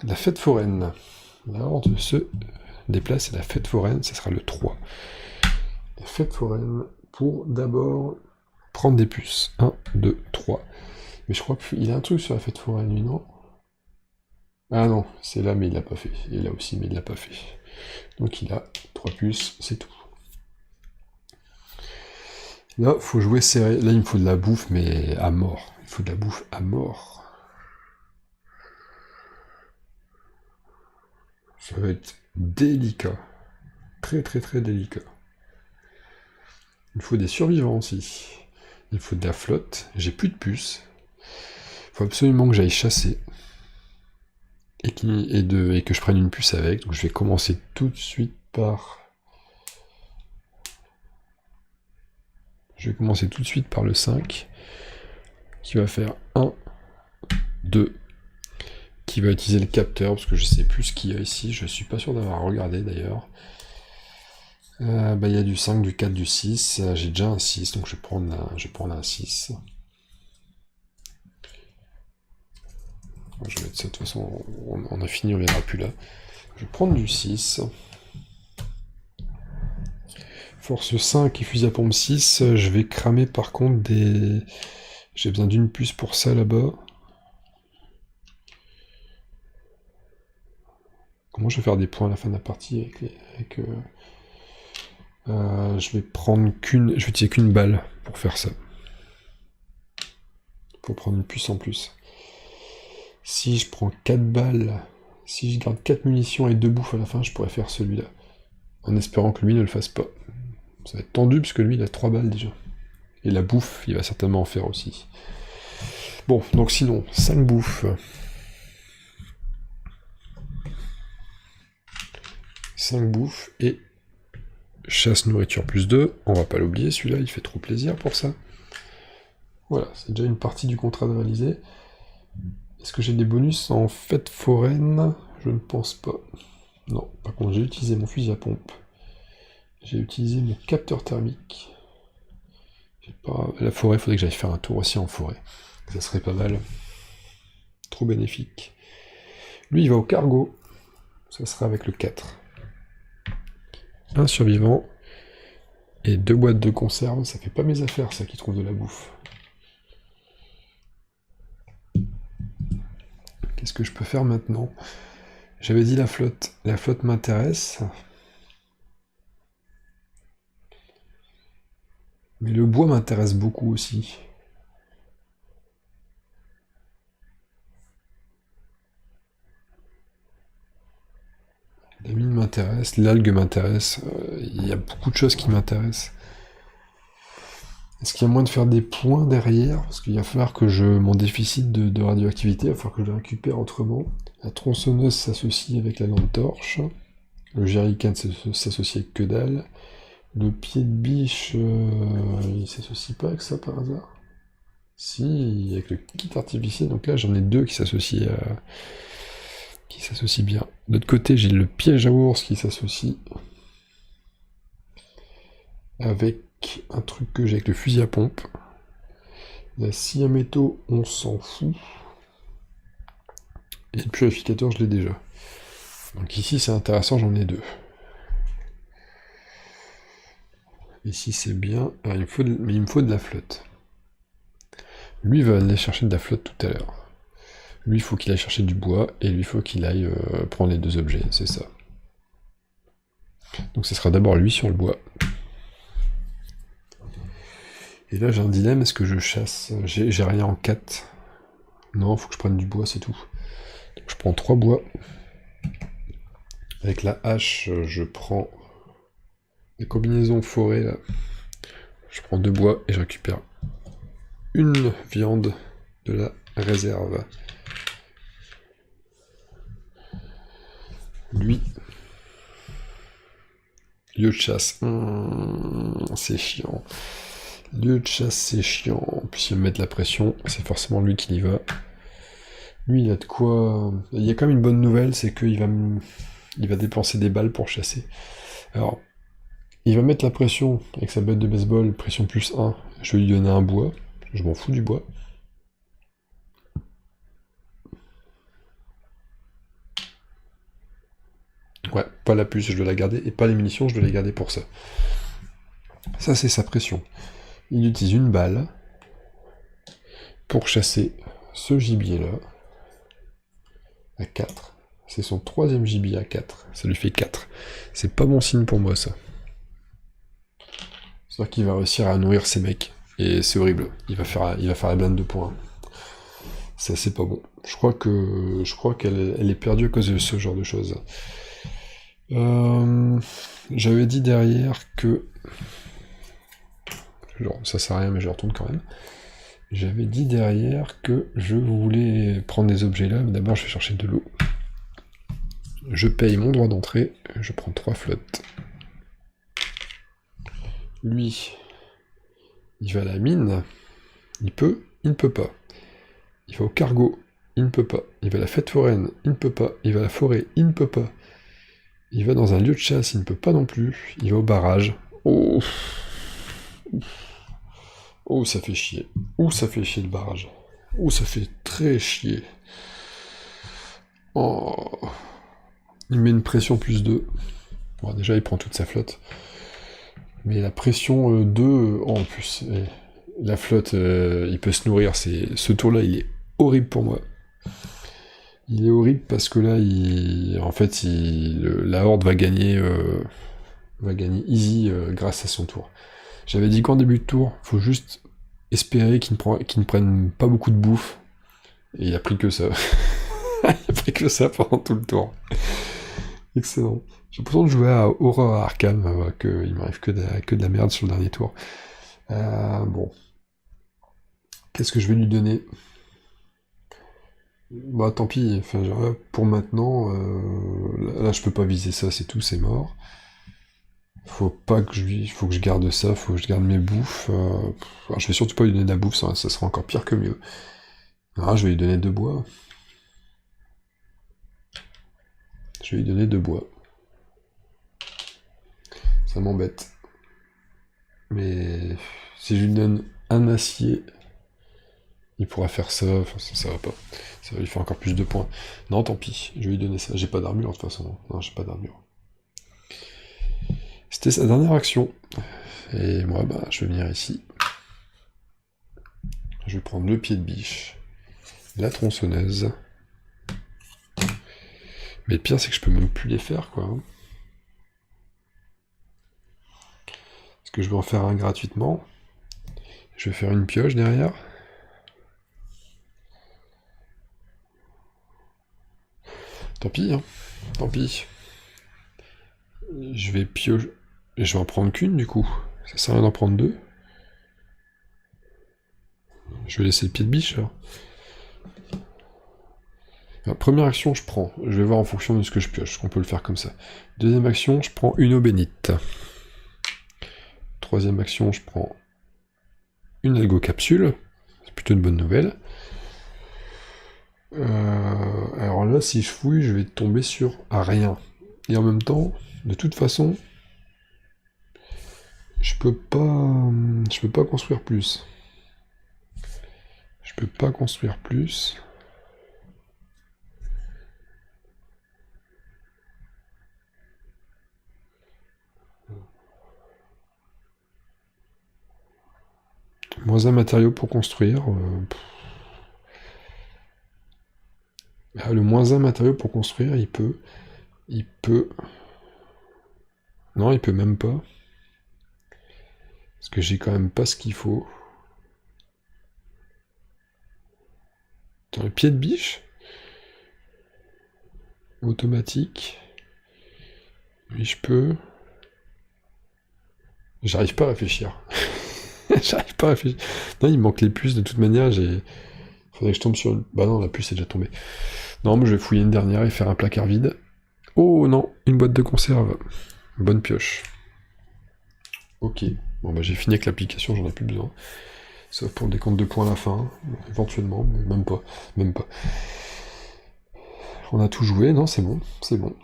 La fête foraine. La horde se déplace et la fête foraine, ça sera le 3. La fête foraine pour d'abord prendre des puces. 1, 2, 3. Mais je crois qu'il a un truc sur la fête foraine, lui, non? Ah non, c'est là, mais il l'a pas fait. Et là aussi, mais il l'a pas fait. Donc il a 3 puces, c'est tout. Là, faut jouer serré. Là, il me faut de la bouffe, mais à mort. Il faut de la bouffe à mort. Ça va être délicat. Très délicat. Il faut des survivants aussi. Il faut de la flotte. J'ai plus de puces. Il faut absolument que j'aille chasser. Et que je prenne une puce avec. Donc je vais commencer tout de suite par... Je vais commencer tout de suite par le 5. Qui va faire 1, 2... qui va utiliser le capteur, parce que je sais plus ce qu'il y a ici, je suis pas sûr d'avoir regardé d'ailleurs. Il y a du 5, du 4, du 6, j'ai déjà un 6, donc je vais prendre un 6. Je vais mettre ça, de toute façon, on a fini, on viendra plus là. Je vais prendre du 6. Force 5 et fusil à pompe 6, je vais cramer par contre des... J'ai besoin d'une puce pour ça là-bas. Comment je vais faire des points à la fin de la partie avec je vais prendre je vais utiliser qu'une balle pour faire ça. Pour prendre une puce en plus. Si je prends 4 balles, si je garde 4 munitions et 2 bouffes à la fin, je pourrais faire celui-là. En espérant que lui ne le fasse pas. Ça va être tendu parce que lui il a 3 balles déjà. Et la bouffe, il va certainement en faire aussi. Bon, donc sinon, 5 bouffes. 5 bouffes et chasse nourriture plus 2. On va pas l'oublier, celui-là, il fait trop plaisir pour ça. Voilà, c'est déjà une partie du contrat de réaliser. Est-ce que j'ai des bonus en fête foraine? Je ne pense pas. Non, par contre, j'ai utilisé mon fusil à pompe. J'ai utilisé mon capteur thermique. La forêt, il faudrait que j'aille faire un tour aussi en forêt. Ça serait pas mal. Trop bénéfique. Lui, il va au cargo. Ça sera avec le 4. Un survivant. Et 2 boîtes de conserve. Ça fait pas mes affaires, ça, qui trouve de la bouffe. Qu'est-ce que je peux faire maintenant? J'avais dit la flotte. La flotte m'intéresse. Mais le bois m'intéresse beaucoup aussi. La mine m'intéresse, l'algue m'intéresse, il y a beaucoup de choses qui m'intéressent. Est-ce qu'il y a moyen de faire des points derrière? Parce qu'il va falloir que mon déficit de radioactivité, il va falloir que je le récupère autrement. La tronçonneuse s'associe avec la lampe torche. Le jerrycan s'associe avec que dalle. Le pied de biche, il s'associe pas avec ça par hasard? Si, avec le kit artificiel, donc là j'en ai 2 qui s'associent bien. De l'autre côté, j'ai le piège à ours qui s'associe avec un truc que j'ai avec le fusil à pompe. La scie à métaux, on s'en fout. Et le purificateur, je l'ai déjà. Donc ici, c'est intéressant, j'en ai 2. Ici, c'est bien. Ah, mais il me faut de la flotte. Lui, il va aller chercher de la flotte tout à l'heure. Lui, il faut qu'il aille chercher du bois, et lui, il faut qu'il aille prendre les 2 objets, c'est ça. Donc ce sera d'abord lui sur le bois. Et là, j'ai un dilemme, est-ce que je chasse? J'ai rien en 4. Non, il faut que je prenne du bois, c'est tout. Donc je prends 3 bois. Avec la hache, je prends la combinaison forêt, là. Je prends 2 bois, et je récupère une viande de la réserve. Lui. Lieu de chasse. C'est chiant. Lieu de chasse, c'est chiant. Puis s'il va me mettre la pression, c'est forcément lui qui y va. Lui, il a de quoi... Il y a quand même une bonne nouvelle, c'est qu'il va dépenser des balles pour chasser. Alors, il va mettre la pression avec sa batte de baseball, pression plus 1. Je vais lui donner un bois. Je m'en fous du bois. Ouais, pas la puce, je dois la garder, et pas les munitions, je dois les garder pour ça. Ça, c'est sa pression. Il utilise une balle pour chasser ce gibier-là à 4. C'est son 3e gibier à 4. Ça lui fait 4. C'est pas bon signe pour moi, ça. C'est-à-dire qu'il va réussir à nourrir ses mecs. Et c'est horrible. Il va faire la blinde de points. Ça, c'est pas bon. Je crois qu'elle est perdue à cause de ce genre de choses. J'avais dit derrière que... Genre, ça sert à rien, mais je retourne quand même. J'avais dit derrière que je voulais prendre des objets là, mais d'abord je vais chercher de l'eau. Je paye mon droit d'entrée, je prends 3 flottes. Lui, il va à la mine, il peut, il ne peut pas. Il va au cargo, il ne peut pas. Il va à la fête foraine, il ne peut pas. Il va à la forêt, il ne peut pas. Il va dans un lieu de chasse, il ne peut pas non plus. Il va au barrage. Oh, oh, ça fait chier. Oh, ça fait chier le barrage. Oh, ça fait très chier. Oh. Il met une pression plus 2. Bon, déjà, il prend toute sa flotte. Mais la pression 2, en plus, la flotte, il peut se nourrir. Ce tour-là, il est horrible pour moi. Il est horrible parce que là, en fait, la Horde va gagner easy grâce à son tour. J'avais dit qu'en début de tour, faut juste espérer qu'il ne prenne pas beaucoup de bouffe. Et il a pris que ça. Il a pris que ça pendant tout le tour. Excellent. J'ai l'impression de jouer à Horror Arkham, qu'il m'arrive que de la merde sur le dernier tour. Bon. Qu'est-ce que je vais lui donner? Bah tant pis, enfin, pour maintenant, là je peux pas viser ça, c'est tout, c'est mort. Faut que je garde ça, faut que je garde mes bouffes. Alors, je vais surtout pas lui donner de la bouffe, ça sera encore pire que mieux. Ah, je vais lui donner 2 bois. Je vais lui donner 2 bois. Ça m'embête. Mais si je lui donne un acier, il pourra faire ça, enfin ça va pas. Ça va lui faire encore plus de points. Non, tant pis, je vais lui donner ça. J'ai pas d'armure de toute façon. Non, j'ai pas d'armure. C'était sa dernière action. Et moi, bah, je vais venir ici. Je vais prendre le pied de biche, la tronçonneuse. Mais le pire, c'est que je peux même plus les faire, quoi. Parce que je vais en faire un gratuitement. Je vais faire une pioche derrière. Tant pis, hein. Tant pis. Je vais piocher. Je vais en prendre qu'une, du coup. Ça sert à rien d'en prendre 2. Je vais laisser le pied de biche, alors. Alors, première action, je prends. Je vais voir en fonction de ce que je pioche. On peut le faire comme ça. Deuxième action, je prends une eau bénite. Troisième action, je prends une algo-capsule. C'est plutôt une bonne nouvelle. Alors là, si je fouille, je vais tomber sur rien. Et en même temps, de toute façon, je peux pas construire plus. Je peux pas construire plus. Moins un matériau pour construire. Le moins un matériau pour construire, il peut... Non, il peut même pas. Parce que j'ai quand même pas ce qu'il faut. Attends, le pied de biche automatique. Oui, je peux. J'arrive pas à réfléchir. J'arrive pas à réfléchir. Non, il me manque les puces de toute manière. Faudrait que je tombe sur une... Bah non, la puce est déjà tombée. Non, mais je vais fouiller une dernière et faire un placard vide. Oh non, une boîte de conserve. Bonne pioche. Ok. Bon bah j'ai fini avec l'application, j'en ai plus besoin. Sauf pour le décompte de points à la fin, éventuellement, mais même pas. Même pas. On a tout joué, non, c'est bon, c'est bon.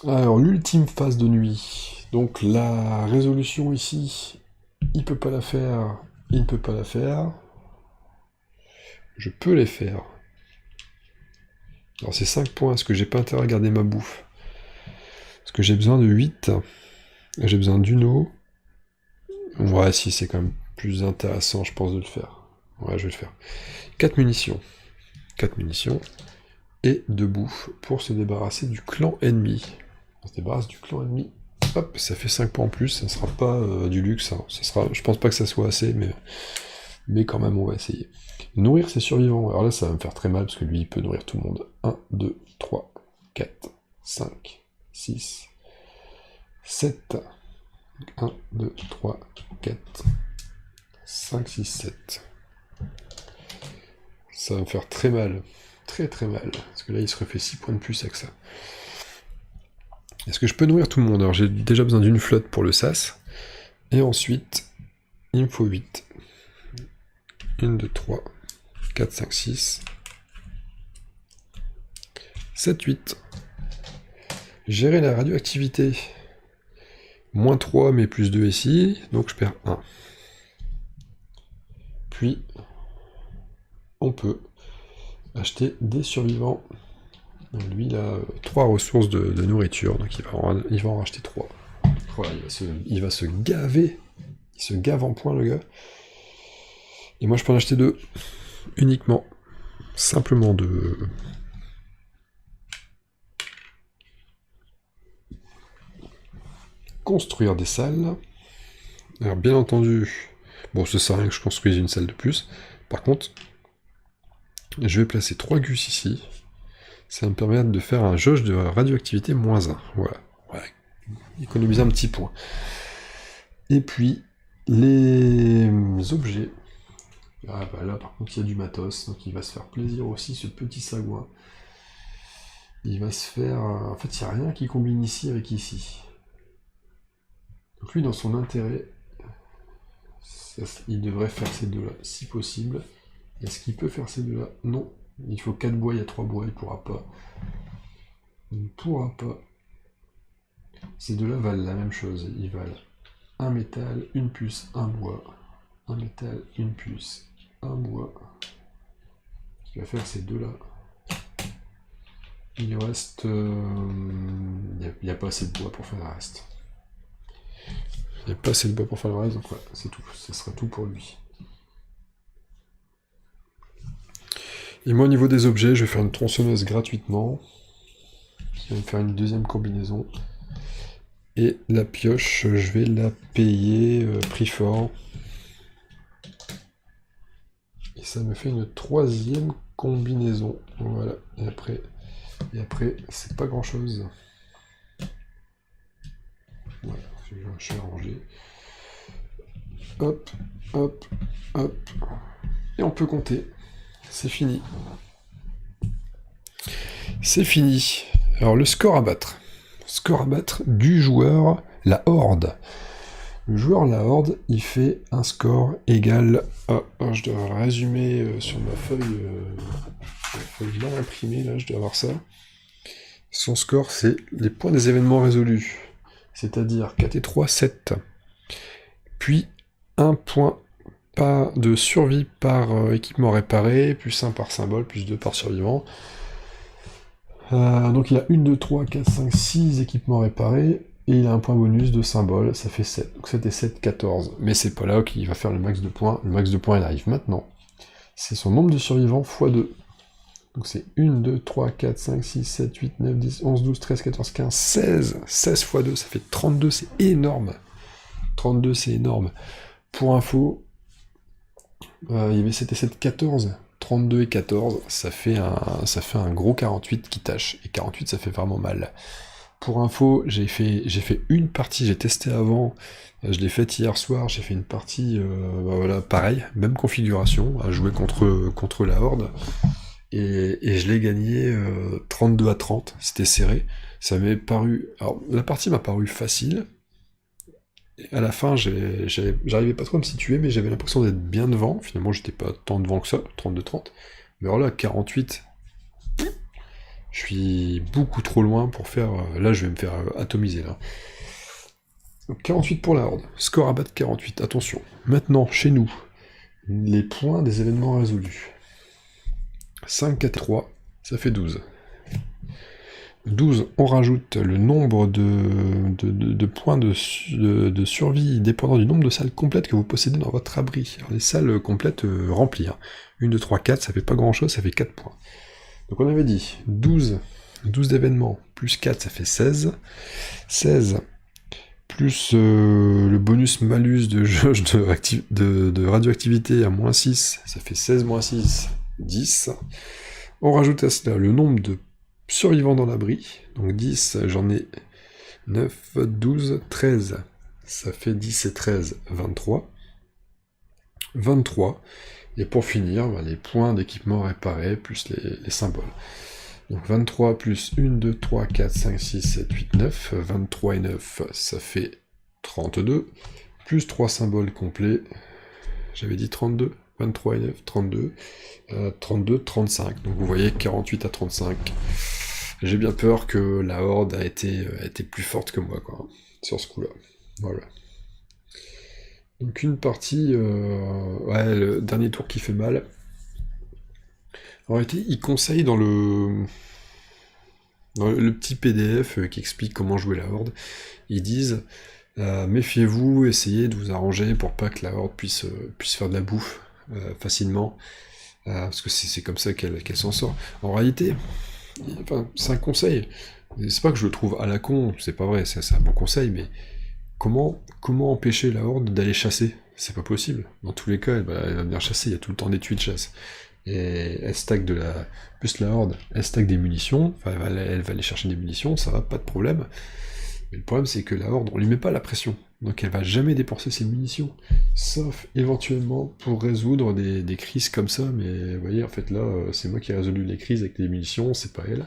Alors, l'ultime phase de nuit. Donc, la résolution ici, il peut pas la faire, il ne peut pas la faire. Je peux les faire. Alors, c'est 5 points. Est-ce que j'ai pas intérêt à garder ma bouffe? Parce que j'ai besoin de 8. J'ai besoin d'une eau. Ouais, si, c'est quand même plus intéressant, je pense, de le faire. Ouais, je vais le faire. 4 munitions. 4 munitions. Et de bouffe pour se débarrasser du clan ennemi. On se débarrasse du clan ennemi. Hop, ça fait 5 points en plus. Ça ne sera pas du luxe. Hein. Ça sera, je pense pas que ça soit assez, mais quand même, on va essayer. Nourrir ses survivants. Alors là, ça va me faire très mal, parce que lui, il peut nourrir tout le monde. 1, 2, 3, 4, 5, 6, 7... 1, 2, 3, 4, 5, 6, 7. Ça va me faire très mal. Très très mal. Parce que là, il se refait 6 points de plus avec ça. Est-ce que je peux nourrir tout le monde? Alors, j'ai déjà besoin d'une flotte pour le sas. Et ensuite, il me faut 8. 1, 2, 3, 4, 5, 6. 7, 8. Gérer la radioactivité. Moins 3, mais plus 2 ici, donc je perds 1. Puis, on peut acheter des survivants. Donc lui, il a 3 ressources de nourriture, donc il va en racheter 3. Voilà, il va se gaver. Il se gave en points, le gars. Et moi, je peux en acheter 2. Uniquement. Simplement 2. Construire des salles. Alors bien entendu, bon ça sert à rien que je construise une salle de plus. Par contre, je vais placer 3 gus ici. Ça va me permettre de faire un jauge de radioactivité moins 1. Voilà. Ouais. Économiser un petit point. Et puis, les objets. Ah bah là par contre il y a du matos, donc il va se faire plaisir aussi ce petit sagouin. Il va se faire... En fait il n'y a rien qui combine ici avec ici. Donc lui, dans son intérêt, il devrait faire ces deux-là, si possible. Est-ce qu'il peut faire ces deux-là? Non. Il faut 4 bois, il y a 3 bois, il pourra pas. Il ne pourra pas. Ces deux-là valent la même chose. Ils valent un métal, une puce, un bois. Un métal, une puce, un bois. Ce qui va faire ces deux-là. Il reste... il n'y a pas assez de bois pour faire le reste. Il n'y a pas assez de bois pour faire le reste, donc voilà, c'est tout. Ce sera tout pour lui. Et moi, au niveau des objets, je vais faire une tronçonneuse gratuitement. Je vais me faire une deuxième combinaison. Et la pioche, je vais la payer prix fort. Et ça me fait une troisième combinaison. Voilà. Et après c'est pas grand chose. Voilà, je vais arranger. Hop, hop, hop. Et on peut compter. C'est fini. C'est fini. Alors le score à battre. Score à battre du joueur, la Horde. Le joueur, la Horde, il fait un score égal à... je dois le résumer sur ma feuille mal imprimée, là, je dois avoir ça. Son score, c'est les points des événements résolus. C'est-à-dire 4 et 3, 7. Puis 1 point de survie par équipement réparé, plus 1 par symbole, plus 2 par survivant. Donc il y a 1, 2, 3, 4, 5, 6 équipements réparés. Et il a un point bonus de symbole, ça fait 7. Donc 7 et 7, 14. Mais c'est pas là qu'il va faire le max de points. Le max de points, il arrive maintenant. C'est son nombre de survivants x 2. Donc c'est 1, 2, 3, 4, 5, 6, 7, 8, 9, 10, 11, 12, 13, 14, 15, 16. 16 x 2, ça fait 32, c'est énorme. 32, c'est énorme. Pour info, il y avait 7 et 7, 14. 32 et 14, ça fait un gros 48 qui tâche. Et 48, ça fait vraiment mal. Pour info, j'ai fait une partie, j'ai testé avant, je l'ai faite hier soir, j'ai fait une partie, voilà, pareil, même configuration, à jouer contre la Horde, et je l'ai gagné 32 à 30, c'était serré, ça m'est paru... Alors, la partie m'a paru facile, et à la fin, j'arrivais pas trop à me situer, mais j'avais l'impression d'être bien devant, finalement j'étais pas tant devant que ça, 32-30, mais alors là, 48... Je suis beaucoup trop loin pour faire... Là, je vais me faire atomiser, là. Donc, 48 pour la Horde. Score à battre 48, attention. Maintenant, chez nous, les points des événements résolus. 5, 4, 3, ça fait 12. 12, on rajoute le nombre de points de survie dépendant du nombre de salles complètes que vous possédez dans votre abri. Alors, les salles complètes remplies. 1, 2, 3, 4, ça fait pas grand-chose, ça fait 4 points. Donc on avait dit 12 d'événements, plus 4, ça fait 16. 16, plus le bonus-malus de jauge de radioactivité à moins 6, ça fait 16 moins 6, 10. On rajoute à cela le nombre de survivants dans l'abri. Donc 10, j'en ai 9, 12, 13. Ça fait 10 et 13, 23. 23. Et pour finir, les points d'équipement réparés, plus les symboles. Donc 23 plus 1, 2, 3, 4, 5, 6, 7, 8, 9. 23 et 9, ça fait 32. Plus 3 symboles complets. J'avais dit 32. 23 et 9, 32. 32, 35. Donc vous voyez, 48 à 35. J'ai bien peur que la Horde a été plus forte que moi, quoi, sur ce coup-là. Voilà. Donc une partie, ouais, le dernier tour qui fait mal. En réalité, il conseille dans le petit PDF qui explique comment jouer la Horde, ils disent méfiez-vous, essayez de vous arranger pour pas que la Horde puisse faire de la bouffe facilement, parce que c'est comme ça qu'elle s'en sort. En réalité, enfin, c'est un conseil. C'est pas que je le trouve à la con, c'est pas vrai, c'est un bon conseil, mais comment empêcher la Horde d'aller chasser? C'est pas possible. Dans tous les cas, elle va venir chasser, il y a tout le temps des tuiles de chasse. Et elle stack plus la Horde, elle stack des munitions, enfin elle va aller chercher des munitions, ça va, pas de problème. Mais le problème c'est que la Horde, on lui met pas la pression. Donc elle va jamais dépenser ses munitions. Sauf éventuellement pour résoudre des crises comme ça, mais vous voyez, en fait là, c'est moi qui ai résolu les crises avec les munitions, c'est pas elle.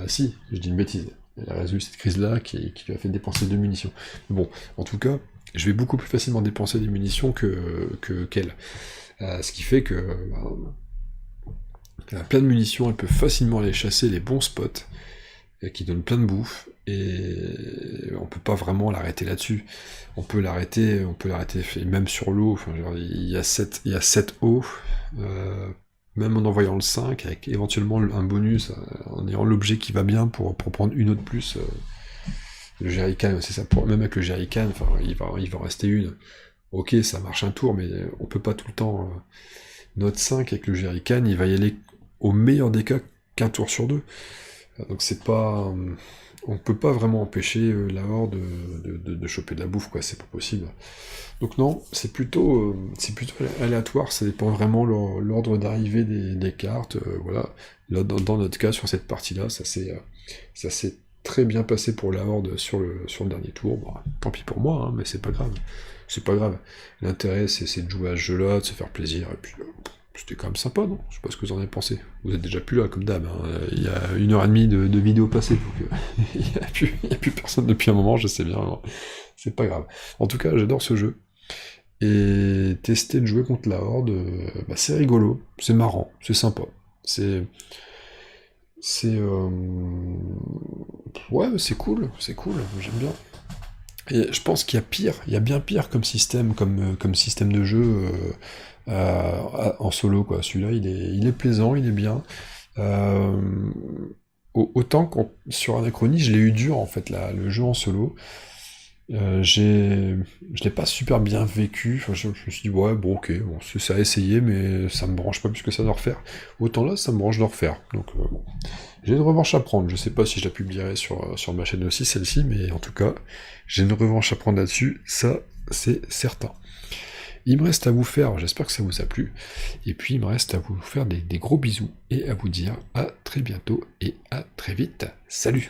Si, je dis une bêtise. Elle a résolu cette crise-là qui lui a fait dépenser 2 munitions. Mais bon, en tout cas, je vais beaucoup plus facilement dépenser des munitions qu'elle. Ce qui fait que elle a plein de munitions, elle peut facilement aller chasser les bons spots, qui donnent plein de bouffe, et on peut pas vraiment l'arrêter là-dessus. On peut l'arrêter, même sur l'eau, enfin, genre, il y a 7 eaux, même en envoyant le 5, avec éventuellement un bonus, en ayant l'objet qui va bien pour prendre une autre plus. Le jerrycan, c'est ça, même avec le jerrycan, enfin, il va en rester une. Ok, ça marche un tour, mais on peut pas tout le temps... Notre 5 avec le jerrycan, il va y aller au meilleur des cas qu'un tour sur 2. Donc c'est pas... On peut pas vraiment empêcher la Horde de choper de la bouffe, quoi, c'est pas possible. Donc non, c'est plutôt aléatoire, ça dépend vraiment l'ordre d'arrivée des cartes, voilà. Là, dans notre cas, sur cette partie-là, ça s'est très bien passé pour la Horde sur le dernier tour. Bon, tant pis pour moi, hein, mais c'est pas grave. C'est pas grave. L'intérêt, c'est de jouer à ce jeu-là, de se faire plaisir, et puis c'était quand même sympa, non? Je sais pas ce que vous en avez pensé. Vous êtes déjà plus là, comme d'hab. Hein. Il y a 1h30 de vidéo passée, donc il n'y a plus personne depuis un moment, je sais bien. Alors, c'est pas grave. En tout cas, j'adore ce jeu. Et tester de jouer contre la Horde, c'est rigolo, c'est marrant, c'est sympa. Ouais, c'est cool, j'aime bien. Et je pense qu'il y a pire, il y a bien pire comme système, comme système de jeu en solo, quoi. Celui-là, il est plaisant, il est bien. autant sur Anachronie, je l'ai eu dur, en fait, le jeu en solo. Je l'ai pas super bien vécu, enfin, je me suis dit, ouais, bon, ok, bon, c'est ça à essayer, mais ça me branche pas plus que ça de refaire. Autant là, ça me branche de refaire, donc bon. J'ai une revanche à prendre, je sais pas si je la publierai sur ma chaîne aussi, celle-ci, mais en tout cas, j'ai une revanche à prendre là-dessus, ça, c'est certain. Il me reste à vous faire, j'espère que ça vous a plu, et puis il me reste à vous faire des gros bisous, et à vous dire à très bientôt, et à très vite, salut!